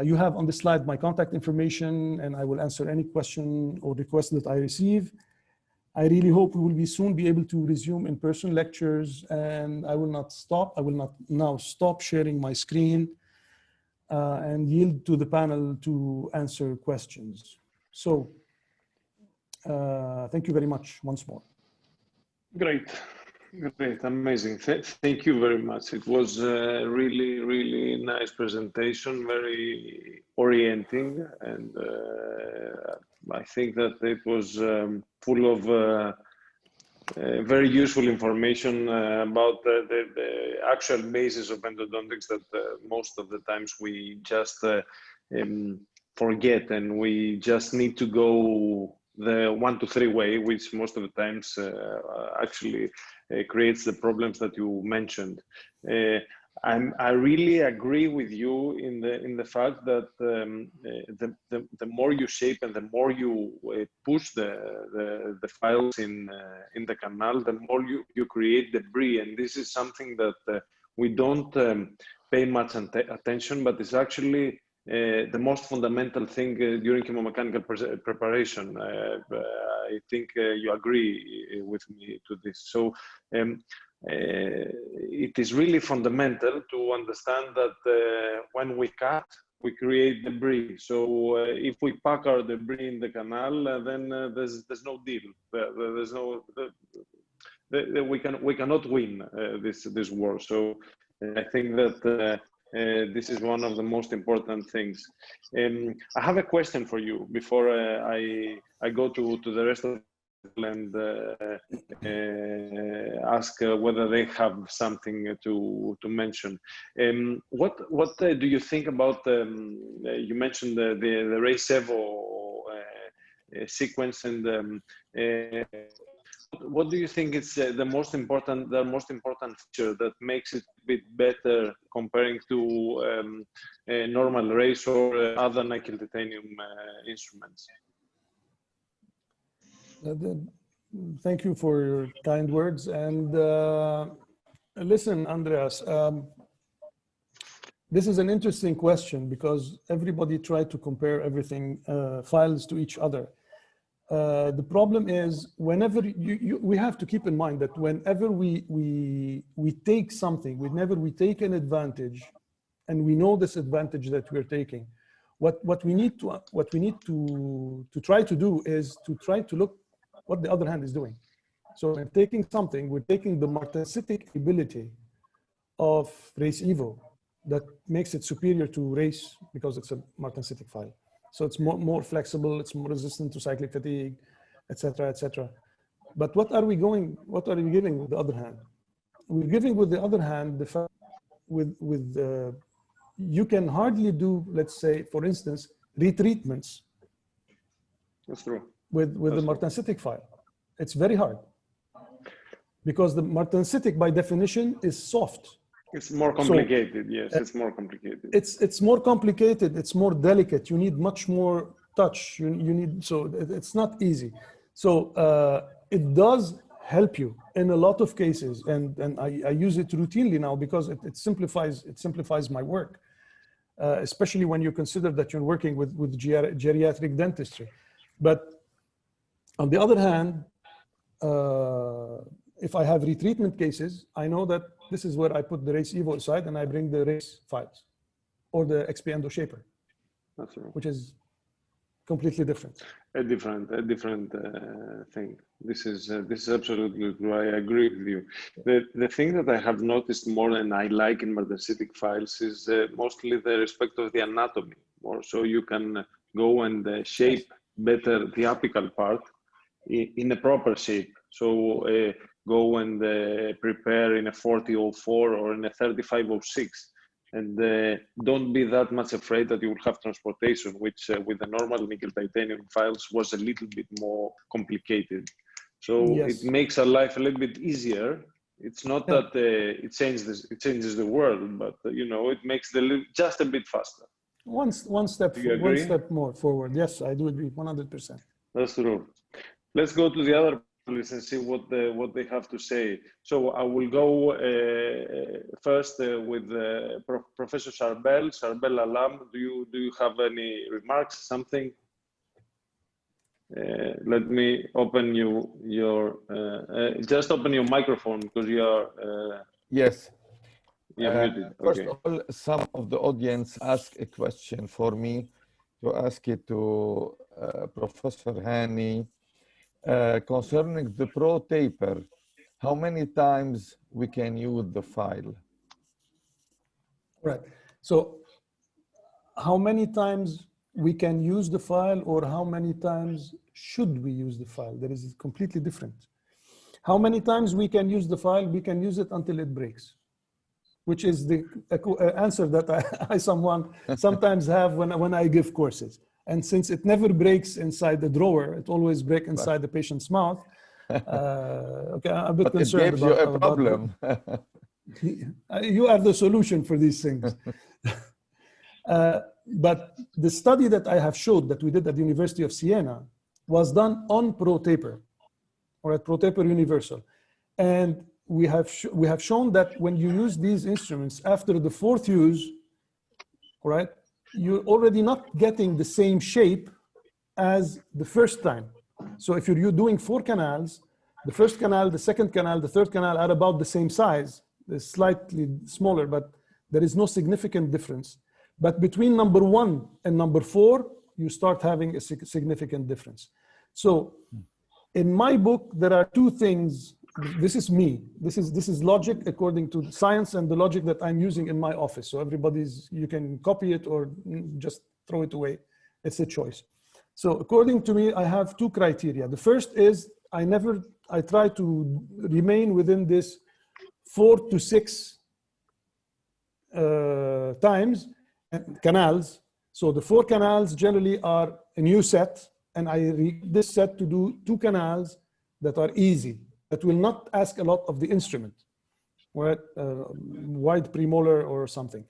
You have on the slide my contact information, and I will answer any question or request that I receive. I really hope we will soon be able to resume in-person lectures, and I will not now stop sharing my screen and yield to the panel to answer questions. So thank you very much once more. Great, amazing. Thank you very much. It was a really, really nice presentation, very orienting, and I think that it was full of very useful information about the actual basis of endodontics that most of the times we just forget, and we just need to go the 1 to 3 way, which most of the times actually creates the problems that you mentioned. I really agree with you in the fact that the more you shape and the more you push the files in the canal, the more you create debris, and this is something that we don't pay much attention, but it's actually the most fundamental thing during chemomechanical preparation. I think you agree with me to this. So it is really fundamental to understand that when we cut, we create debris. So if we pack our debris in the canal, then there's no deal. There's no we cannot win this war. So I think that this is one of the most important things. I have a question for you before I go to the rest of and ask whether they have something to mention. What do you think about? You mentioned the Race Evo sequence, and what do you think is the most important feature that makes it a bit better comparing to normal race or other nickel titanium instruments? Thank you for your kind words. And listen, Andreas, this is an interesting question because everybody tried to compare everything, files to each other. The problem is whenever we have to keep in mind that whenever we take something, whenever we take an advantage, and we know this advantage that we're taking, what we need to try to do is to try to look what the other hand is doing. So when taking something, we're taking the martensitic ability of Race Evo that makes it superior to Race because it's a martensitic file. So it's more flexible, it's more resistant to cyclic fatigue, etc., etc. But what are we giving with the other hand? We're giving with the other hand the fact you can hardly do, let's say, for instance, retreatments. That's true. With the martensitic file. It's very hard. because the martensitic by definition is soft. It's more complicated. So, yes, it's more complicated. It's more complicated. It's more delicate. You need much more touch. You need, so it's not easy. So it does help you in a lot of cases, and I use it routinely now because it simplifies my work, especially when you consider that you're working with geriatric dentistry. But on the other hand, if I have retreatment cases, I know that this is where I put the race evo aside and I bring the race files or the XP Endo shaper, which is completely different. A different thing. This is absolutely true. I agree with you. The thing that I have noticed more and I like in martensitic files is mostly the respect of the anatomy more. So you can go and shape better the apical part in a proper shape. So go and prepare in a 4004 or in a 3506. And don't be that much afraid that you will have transportation, which with the normal nickel titanium files was a little bit more complicated. So yes, it makes our life a little bit easier. It's not that it changes the world, but you know, it makes the just a bit faster. One step more forward. Yes, I do agree, 100%. That's true. Let's go to the other panelists and see what they have to say. So I will go first with Professor Charbel. Charbel Allam, do you have any remarks? Something? Let me open just open your microphone because you are. Yes. Muted. First Okay. of all, some of the audience asked a question for me to ask it to Professor Hani. Concerning the Pro taper, how many times we can use the file? Right. So how many times we can use the file or how many times should we use the file? That is completely different. How many times we can use the file? We can use it until it breaks, which is the answer that I sometimes have when I give courses. And since it never breaks inside the drawer, it always breaks inside the patient's mouth. Okay, I'm a bit concerned about it. Gives you a problem. You are the solution for these things. But the study that I have showed that we did at the University of Siena was done on Pro taper, or at Pro taper universal. And we have shown that when you use these instruments after the fourth use, all right, you're already not getting the same shape as the first time. So if you're doing 4 canals, the first canal, the second canal, the third canal are about the same size. They're slightly smaller, but there is no significant difference. But between number 1 and number 4, you start having a significant difference. So in my book, there are 2 things. This is me. This is logic according to science and the logic that I'm using in my office. So you can copy it or just throw it away. It's a choice. So according to me, I have 2 criteria. The first is I try to remain within this 4 to 6 times canals. So the 4 canals generally are a new set, and I read this set to do 2 canals that are easy, that will not ask a lot of the instrument, right? Wide premolar or something.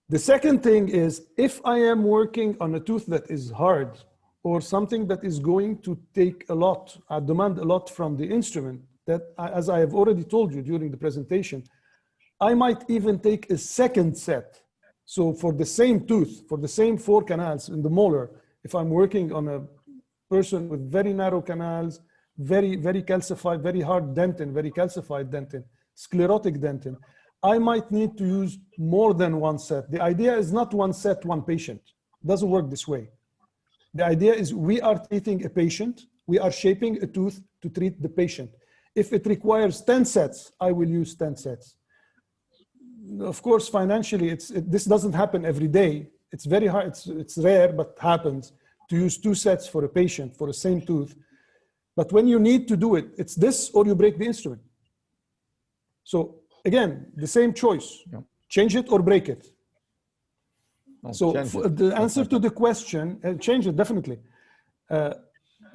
The second thing is, if I am working on a tooth that is hard or something that is going to take a lot, demand a lot from the instrument, that as I have already told you during the presentation, I might even take a second set. So for the same tooth, for the same 4 canals in the molar, if I'm working on a person with very narrow canals, very, very calcified, very hard dentin, very calcified dentin, sclerotic dentin, I might need to use more than 1 set. The idea is not 1 set, 1 patient. It doesn't work this way. The idea is we are treating a patient, we are shaping a tooth to treat the patient. If it requires 10 sets, I will use 10 sets. Of course, financially, this doesn't happen every day. It's very hard, it's rare, but happens to use 2 sets for a patient for the same tooth. But when you need to do it, it's this or you break the instrument. So again, the same choice, change it or break it. So the answer to the question, change it definitely.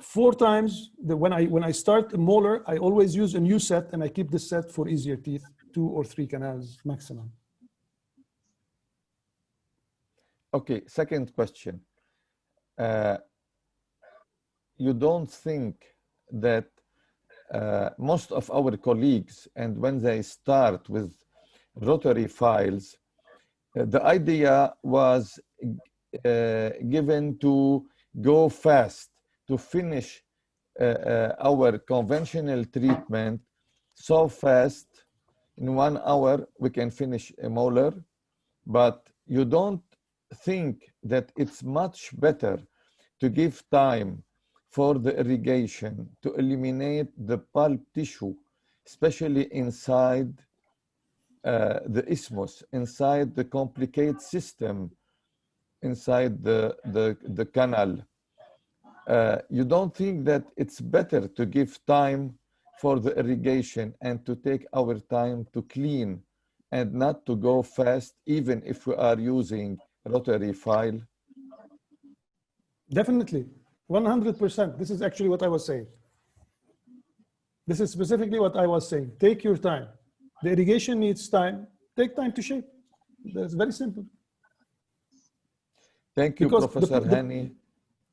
4 times. When I start a molar, I always use a new set, and I keep this set for easier teeth, 2 or 3 canals maximum. Okay, second question. You don't think that most of our colleagues, and when they start with rotary files, the idea was given to go fast, to finish our conventional treatment so fast. In 1 hour, we can finish a molar, but you don't think that it's much better to give time for the irrigation to eliminate the pulp tissue, especially inside the isthmus, inside the complicated system, inside the canal. You don't think that it's better to give time for the irrigation and to take our time to clean and not to go fast, even if we are using rotary file? Definitely, 100%. This is actually what I was saying. This is specifically what I was saying. Take your time. The irrigation needs time. Take time to shape. That's very simple. Thank you, Because Professor Hani.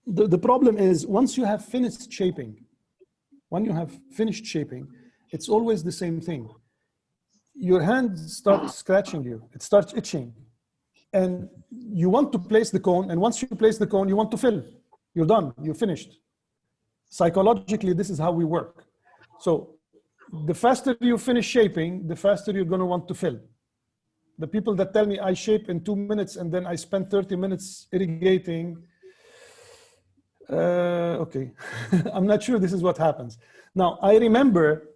The problem is, once you have finished shaping, it's always the same thing. Your hand starts scratching you. It starts itching. And you want to place the cone. And once you place the cone, you want to fill. You're done. You're finished. Psychologically, this is how we work. So the faster you finish shaping, the faster you're going to want to fill. The people that tell me I shape in 2 minutes and then I spend 30 minutes irrigating, okay, I'm not sure this is what happens. Now, I remember,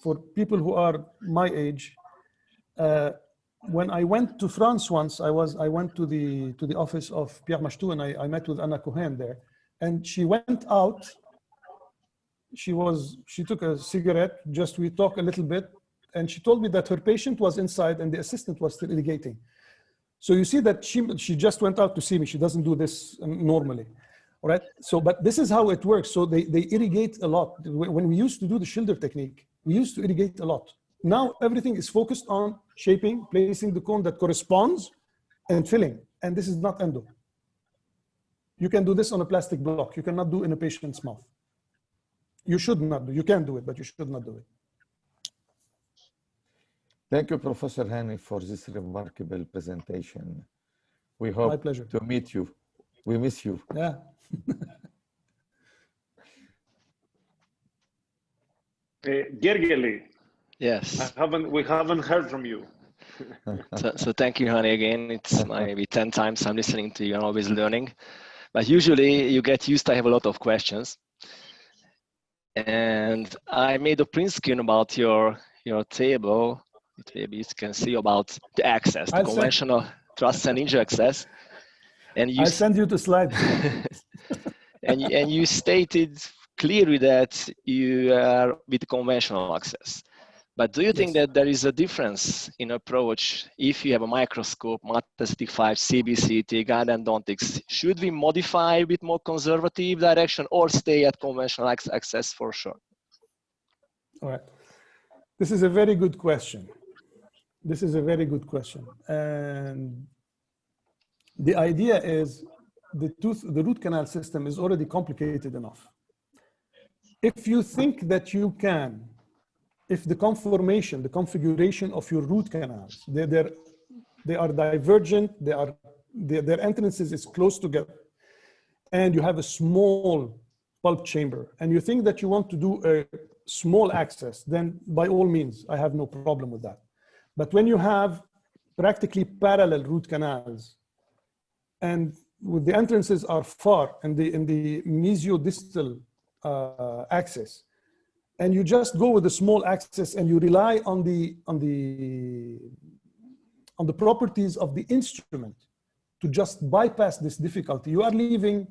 for people who are my age, when I went to France once, I went to the office of Pierre Machtou, and I met with Anna Cohen there, and she went out. She took a cigarette, just we talked a little bit, and she told me that her patient was inside and the assistant was still irrigating. So you see that she just went out to see me. She doesn't do this normally. All right. So, but this is how it works. So they irrigate a lot. When we used to do the Schilder technique, we used to irrigate a lot. Now everything is focused on shaping, placing the cone that corresponds, and filling. And this is not endo. You can do this on a plastic block. You cannot do in a patient's mouth. You should not do. You can do it, but you should not do it. Thank you, Professor Hani, for this remarkable presentation. We hope My pleasure. to meet you. We miss you. Yeah. Gergely. Yes. We haven't heard from you. So thank you, Hani, again. It's maybe 10 times I'm listening to you and always learning. But usually you get used to have a lot of questions. And I made a print screen about your table. Maybe you can see about the access, the conventional truss and hinge access. And I'll send you the slides. and you stated clearly that you are with conventional access. But do you think that there is a difference in approach if you have a microscope, Matastatic 5, CBCT, Endodontics? Should we modify a bit more conservative direction or stay at conventional access for sure? All right. This is a very good question. And the idea is the root canal system is already complicated enough. If you think that you can, if the configuration of your root canals, they are divergent, their entrances is close together, and you have a small pulp chamber, and you think that you want to do a small access, then by all means, I have no problem with that. But when you have practically parallel root canals, and with the entrances are far in the mesiodistal axis, and you just go with a small axis and you rely on the properties of the instrument to just bypass this difficulty, you are leaving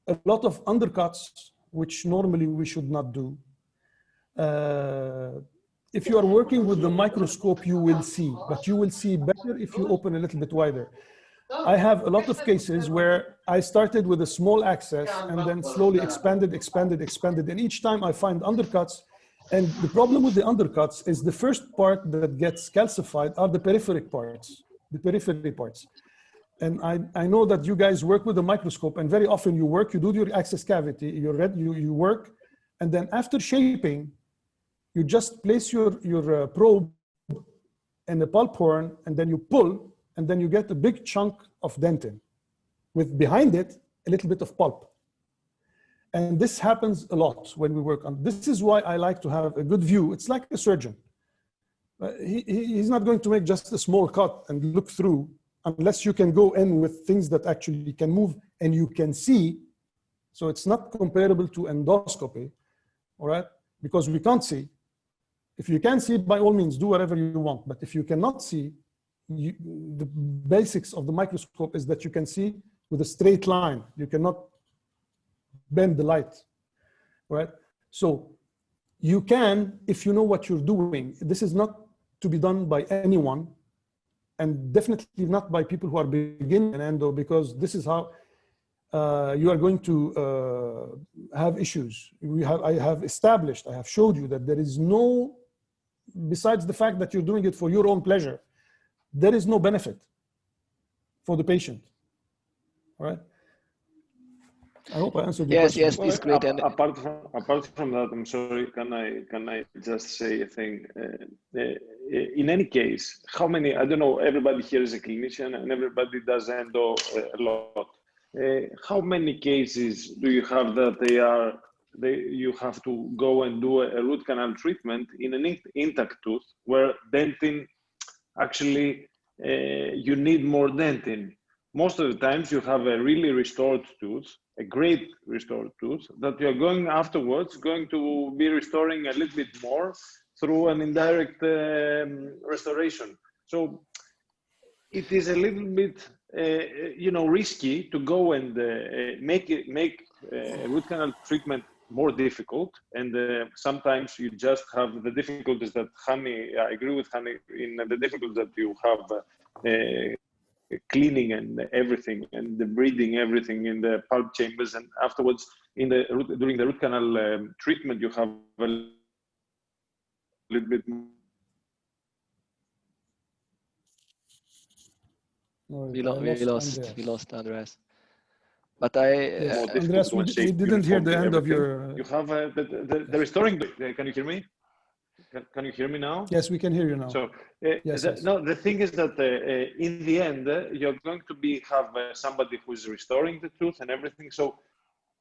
a lot of undercuts, which normally we should not do. If you are working with the microscope, you will see, but you will see better if you open a little bit wider. I have a lot of cases where I started with a small access and then slowly expanded. And each time I find undercuts. And the problem with the undercuts is the first part that gets calcified are the periphery parts. And I know that you guys work with a microscope, and very often you do your access cavity, you work, and then after shaping, you just place your probe in the pulp horn, and then you pull, and then you get a big chunk of dentin with behind it a little bit of pulp. And this happens a lot when we work on. This is why I like to have a good view. It's like a surgeon. He's not going to make just a small cut and look through unless you can go in with things that actually can move and you can see. So it's not comparable to endoscopy, all right? Because we can't see. If you can see, by all means, do whatever you want. But if you cannot see, the basics of the microscope is that you can see with a straight line. You cannot bend the light, right? So you can, if you know what you're doing. This is not to be done by anyone, and definitely not by people who are beginning in endo, because this is how you are going to have issues. I have showed you that there is no, besides the fact that you're doing it for your own pleasure, there is no benefit for the patient, all right? I hope I answered your question. Yes, it's great. And apart from that, I'm sorry, can I just say a thing? In any case, how many, I don't know, everybody here is a clinician and everybody does endo a lot. How many cases do you have that you have to go and do a root canal treatment in an intact tooth where dentin, actually, you need more dentin? Most of the times you have a really restored tooth, a great restored tooth, that you're going to be restoring a little bit more through an indirect restoration. So it is a little bit, risky to go and make root canal treatment more difficult. And sometimes you just have the difficulties that Hani, I agree with Hani, in the difficulties that you have cleaning and everything, and the breeding everything in the pulp chambers, and afterwards during the root canal treatment, you have a little bit more. We lost Andreas. But Andreas, we didn't hear the end of your. You have the restoring. Can you hear me? Can you hear me now? Yes, we can hear you now. So, yes. No, the thing is that in the end, you're going to have somebody who is restoring the tooth and everything. So,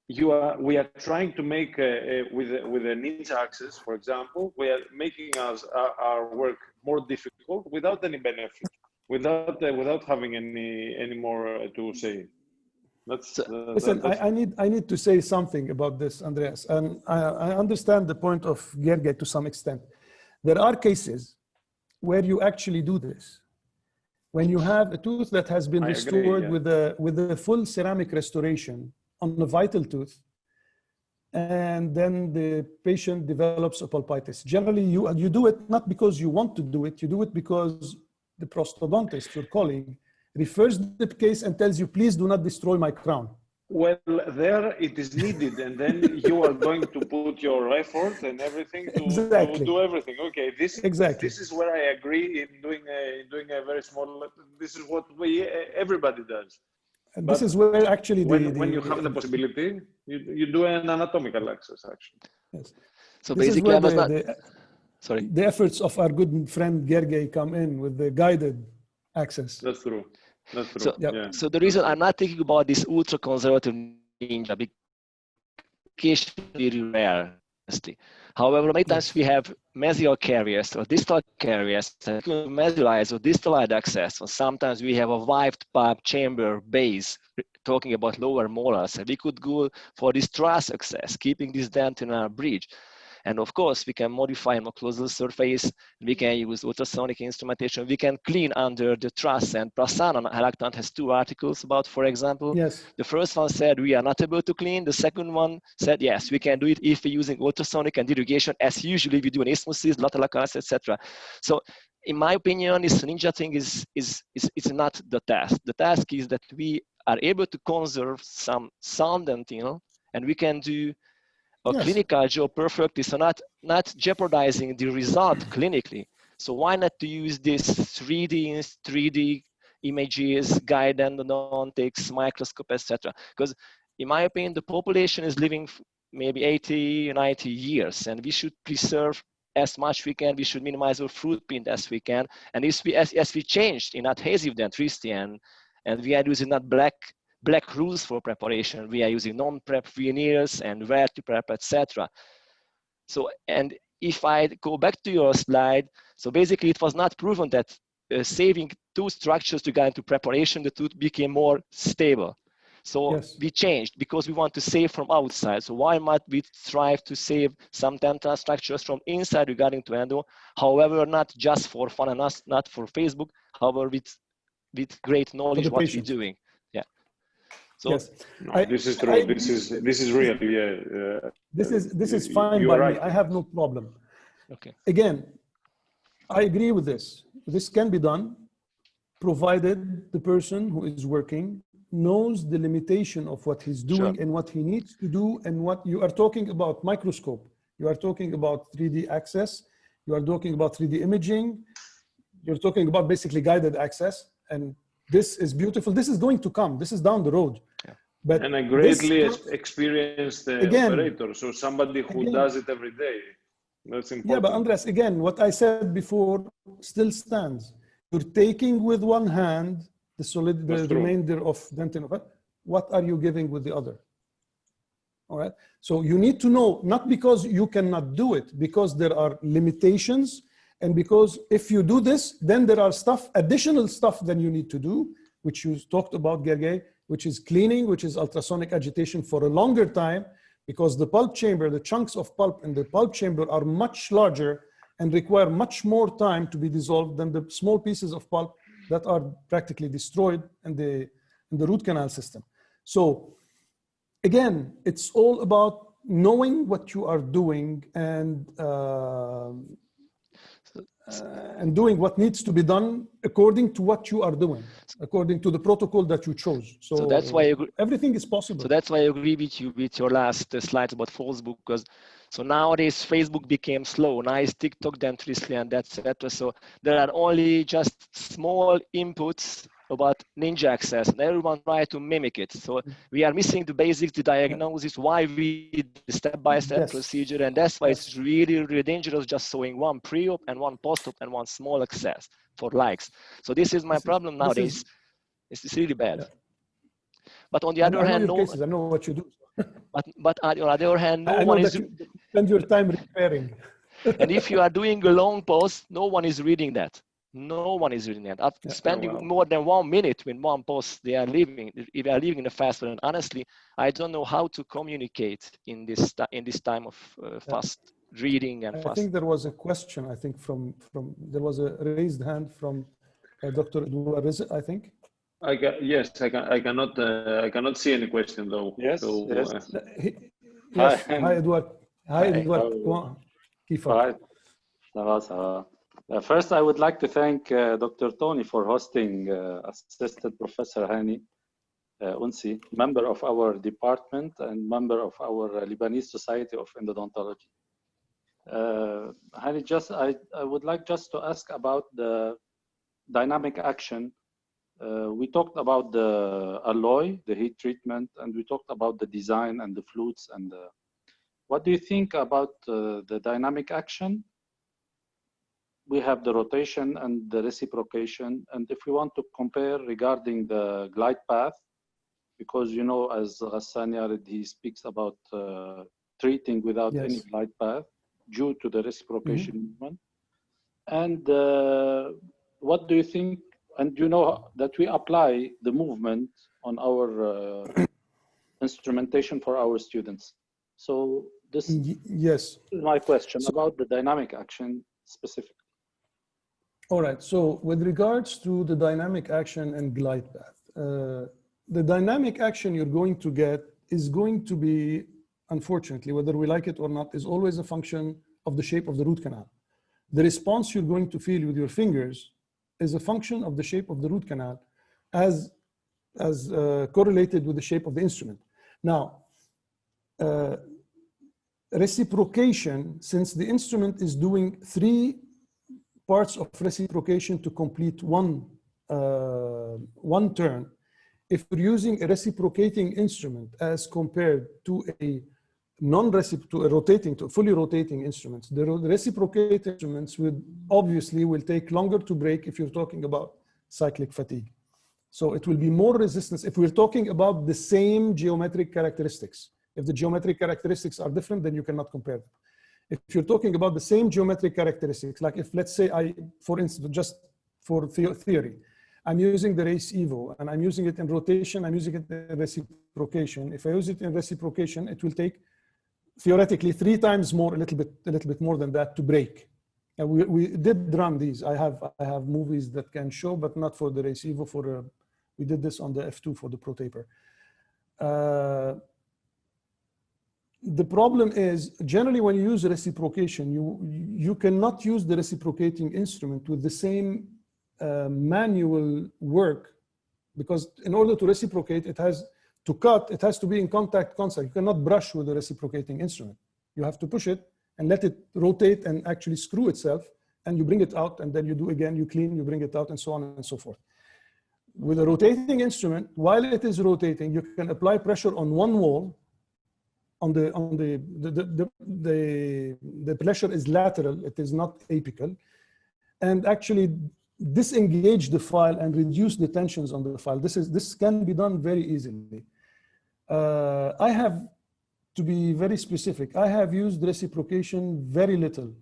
we are trying to make with a ninja access, for example, we are making our work more difficult without any benefit, without having any more to say. Listen, I need to say something about this, Andreas, and I understand the point of Gergely to some extent. There are cases where you actually do this. When you have a tooth that has been restored with a full ceramic restoration on a vital tooth, and then the patient develops a pulpitis. Generally, you do it not because you want to do it, you do it because the prosthodontist, your colleague, refers the case and tells you, please do not destroy my crown. Well, there it is needed, and then you are going to put your effort and everything to do everything. Okay, this is where I agree in doing a very small. This is what everybody does. And this is where actually when you have the possibility, you do an anatomical access actually. Yes. So basically, I was not. Sorry. The efforts of our good friend Gergely come in with the guided access. That's true. That's true. So, so the reason I'm not thinking about this ultra conservative ninja because it's very rare. However, many times we have mesial caries or distal caries, mesialized or distalized access, or sometimes we have a wiped pulp chamber base, talking about lower molars, and we could go for this truss access, keeping this dent in our bridge. And of course, we can modify a occlusal surface. We can use ultrasonic instrumentation. We can clean under the truss. And Prasanna Electron has 2 articles about, for example, the first one said we are not able to clean. The second one said, yes, we can do it if we're using ultrasonic and irrigation, as usually we do in isthmuses, lateral canals, etc. So in my opinion, this ninja thing is not the task. The task is that we are able to conserve some sound and and we can do a clinical job perfectly, so not jeopardizing the result clinically. So why not to use this 3D images, guided endodontics, microscope, etc. Because in my opinion, the population is living maybe 80, 90 years, and we should preserve as much we can. We should minimize our footprint as we can. And as we changed in adhesive dentistry, and we are using not black rules for preparation, we are using non-prep veneers and where to prep, etc. So, and if I go back to your slide, so basically it was not proven that saving two structures to go into preparation, the tooth became more stable. So we changed because we want to save from outside. So why might we strive to save some dental structures from inside regarding to endo? However, not just for fun and not for Facebook, however, with great knowledge what we're doing. Yeah. So no, this is true. This is real. Yeah. This is fine by me. I have no problem. Okay. Again, I agree with this. This can be done, provided the person who is working knows the limitation of what he's doing and what he needs to do, and what you are talking about microscope. You are talking about 3D access. You are talking about 3D imaging. You're talking about basically guided access. And this is beautiful. This is going to come. This is down the road. Yeah. But and a greatly experienced operator. So somebody who does it every day. That's important. Yeah, but Andreas, again, what I said before still stands. You're taking with one hand the remainder of dentin. What are you giving with the other? All right. So you need to know, not because you cannot do it, because there are limitations, and because if you do this, then there are additional stuff that you need to do, which you talked about, Gergely, which is cleaning, which is ultrasonic agitation for a longer time, because the pulp chamber, the chunks of pulp in the pulp chamber are much larger and require much more time to be dissolved than the small pieces of pulp that are practically destroyed in the root canal system. So again, it's all about knowing what you are doing and doing what needs to be done according to what you are doing, according to the protocol that you chose. So that's why everything is possible. So that's why I agree with you with your last slides about Facebook, because so nowadays Facebook became slow. Now it's TikTok dentistry and etc. So there are only just small inputs about ninja access, and everyone try to mimic it. So we are missing the basics, the diagnosis, why we did the step-by-step procedure, and that's why it's really, really dangerous just showing one pre-op and one post-op and one small access for likes. So this is my problem nowadays. It's really bad. But on the other hand, I know what you do. but on the other hand, no one is spend your time repairing. And if you are doing a long post, no one is reading that. No one is reading that. After spending more than 1 minute with one post, they are leaving. If they are leaving in a fast way, and honestly, I don't know how to communicate in this time of fast reading and fast. I think there was a question. I think from there was a raised hand from Dr. Eduard, I think. Yes, I cannot see any question though. Yes. So, yes. Hi, Eduard. Hi, Eduard. Hi. First, I would like to thank Dr. Tony for hosting Assistant Professor Hani Ounsi, member of our department and member of our Lebanese Society of Endodontology. Hani, I would like just to ask about the dynamic action. We talked about the alloy, the heat treatment, and we talked about the design and the flutes. And what do you think about the dynamic action? We have the rotation and the reciprocation. And if we want to compare regarding the glide path, because, you know, as Ghassan Yared, he speaks about treating without any glide path due to the reciprocation movement. And what do you think? And you know that we apply the movement on our instrumentation for our students. So this is my question about the dynamic action specifically. All right, so with regards to the dynamic action and glide path, the dynamic action you're going to get is going to be, unfortunately, whether we like it or not, is always a function of the shape of the root canal. the response you're going to feel with your fingers is a function of the shape of the root canal as correlated with the shape of the instrument. Now, reciprocation, since the instrument is doing 3 parts of reciprocation to complete one turn, if you're using a reciprocating instrument as compared to a fully rotating instruments, the reciprocating instruments will take longer to break if you're talking about cyclic fatigue. So it will be more resistance if we're talking about the same geometric characteristics. If the geometric characteristics are different, then you cannot compare them. If you're talking about the same geometric characteristics, like if, let's say, for instance, just for theory, I'm using the race Evo and I'm using it in rotation, I'm using it in reciprocation. If I use it in reciprocation, it will take theoretically 3 times more, a little bit more than that to break. And we did run these. I have movies that can show, but not for the race Evo. We did this on the F2 for the Pro Taper. The problem is, generally when you use reciprocation, you cannot use the reciprocating instrument with the same manual work, because in order to reciprocate, it has to be in contact constant. You cannot brush with the reciprocating instrument. You have to push it and let it rotate and actually screw itself, and you bring it out, and then you do again, you clean, you bring it out, and so on and so forth. With a rotating instrument, while it is rotating, you can apply pressure on one wall. The pressure is lateral, it is not apical, and actually disengage the file and reduce the tensions on the file. This can be done very easily. I have, to be very specific, I have used reciprocation very little.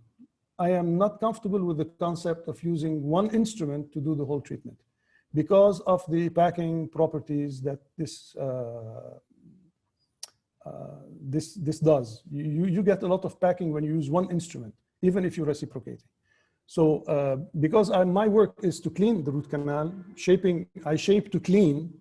I am not comfortable with the concept of using one instrument to do the whole treatment because of the packing properties that this does. You get a lot of packing when you use one instrument, even if you're reciprocating. So because my work is to clean the root canal, I shape to clean.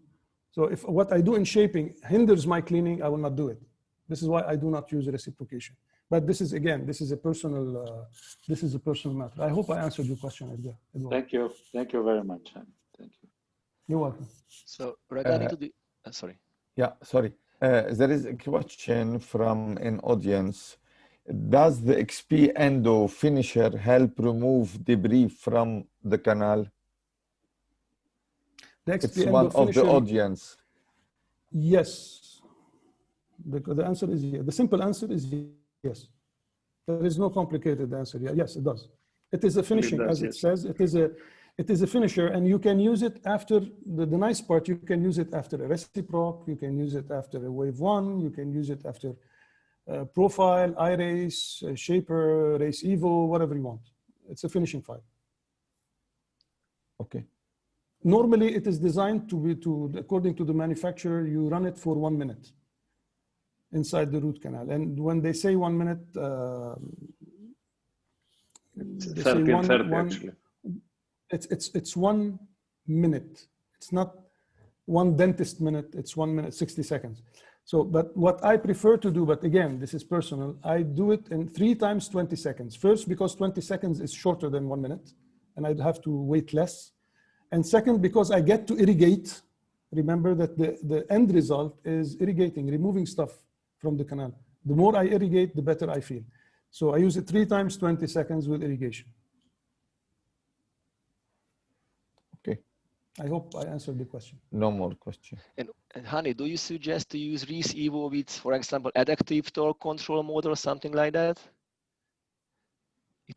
So if what I do in shaping hinders my cleaning, I will not do it. This is why I do not use reciprocation. But this is a personal matter. I hope I answered your question, Edgar. Thank you very much. Thank you. You're welcome. So regarding to the, sorry. Yeah, sorry. There is a question from an audience. Does the XP Endo finisher help remove debris from the canal? It's one of the audience. Yes. The answer is yes. The simple answer is yes. There is no complicated answer. Yes, it does. It is a finishing, as it says. It is a finisher, and you can use it after the nice part. You can use it after a reciproc. You can use it after a wave 1. You can use it after profile, iRace, shaper, race Evo, whatever you want. It's a finishing file. Okay. Normally, it is designed according to the manufacturer, you run it for 1 minute inside the root canal. And when they say 1 minute, it's 30 and 30 actually. It's 1 minute. It's not 1 dentist minute. It's 1 minute, 60 seconds. So, but what I prefer to do, but again, this is personal, I do it in 3 times 20 seconds. First, because 20 seconds is shorter than 1 minute, and I'd have to wait less. And second, because I get to irrigate. Remember that the end result is irrigating, removing stuff from the canal. The more I irrigate, the better I feel. So I use it 3 times 20 seconds with irrigation. Okay. I hope I answered the question. No more question. And Hani, do you suggest to use race Evo with, for example, adaptive torque control mode or something like that?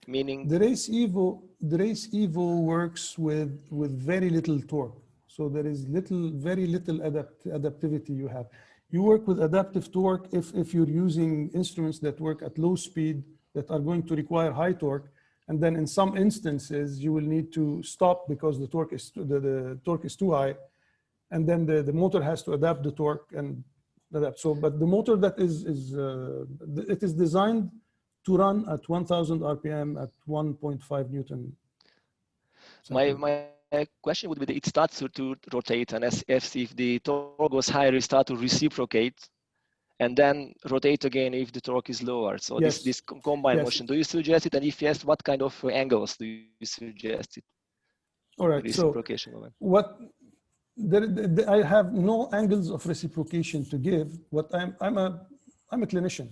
Meaning the race Evo works with very little torque. So there is very little adaptivity you have. You work with adaptive torque if you're using instruments that work at low speed that are going to require high torque. And then in some instances, you will need to stop because the torque is too high. And then the motor has to adapt the torque and adapt. So, but the motor that it is designed to run at 1000 RPM at 1.5 Newton. My question would be, it starts to rotate, and if the torque goes higher, it starts to reciprocate. and then rotate again if the torque is lower. So Yes. this combined Yes. motion, do you suggest it? And if yes, what kind of angles do you suggest it? All right. So Reciprocation moment. what I have no angles of reciprocation to give. What I'm a clinician.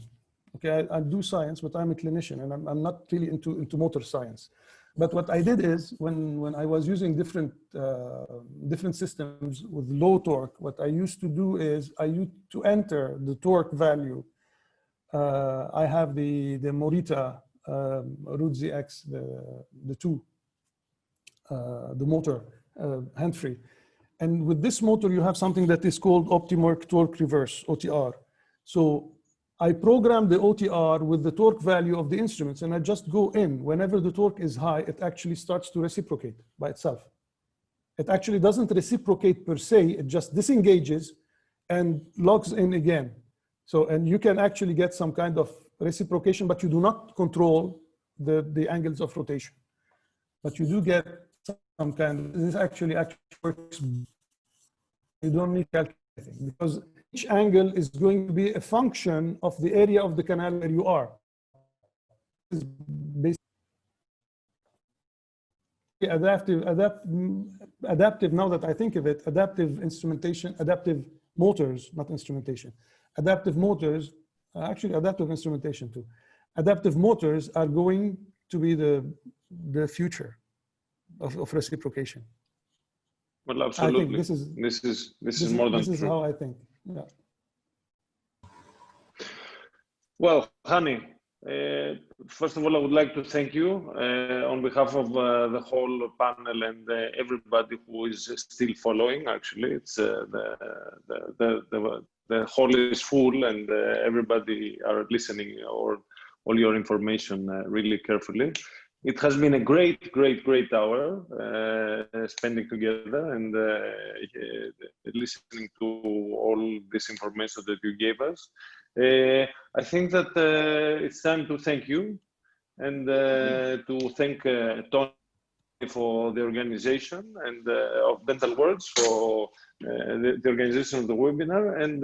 Okay, I do science, but I'm a clinician, and I'm not really into motor science. But what I did is when I was using different systems with low torque, what I used to do is I used to enter the torque value. I have the Morita Root ZX, the 2, the motor, hand-free. And with this motor, you have something that is called Optimark Torque Reverse, OTR. So I program the OTR with the torque value of the instruments, and I just go in. Whenever the torque is high, it actually starts to reciprocate by itself. It actually doesn't reciprocate per se, it just disengages and logs in again. So, and you can actually get some kind of reciprocation, but you do not control the angles of rotation. But you do get some kind of, this actually works. You don't need calculating, because each angle is going to be a function of the area of the canal where you are. Basically adaptive, now that I think of it, adaptive instrumentation, adaptive motors, not instrumentation, adaptive motors, actually adaptive instrumentation too. Adaptive motors are going to be the future of reciprocation. Well, absolutely. I think this is more than true. This is how I think. Yeah. Well, Hani, first of all, I would like to thank you on behalf of the whole panel and everybody who is still following. Actually, it's the hall is full, and everybody are listening all your information really carefully. It has been a great hour spending together and listening to all this information that you gave us. I think that it's time to thank you and to thank Tony for the organization and of Dental Words for the organization of the webinar. And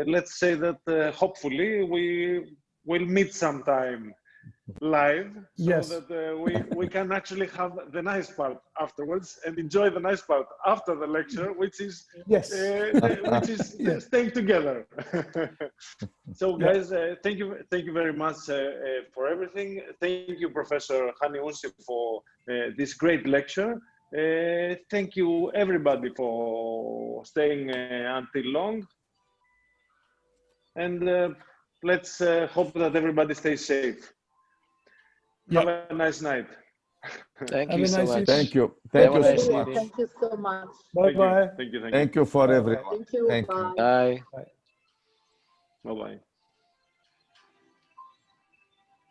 let's say that hopefully we will meet sometime live, so yes, that we can actually have the nice part afterwards and enjoy the nice part after the lecture, which is yes, yes, staying together. So guys, thank you very much for everything. Thank you, Professor Hani Ounsi, for this great lecture. Thank you everybody for staying until long, and let's hope that everybody stays safe. Have a nice night. Thank you so much. Thank you. Thank you so much. Thank you so much. Bye-bye. Thank you. Thank you for everyone. Thank you. Thank you. Bye. Bye. Bye-bye.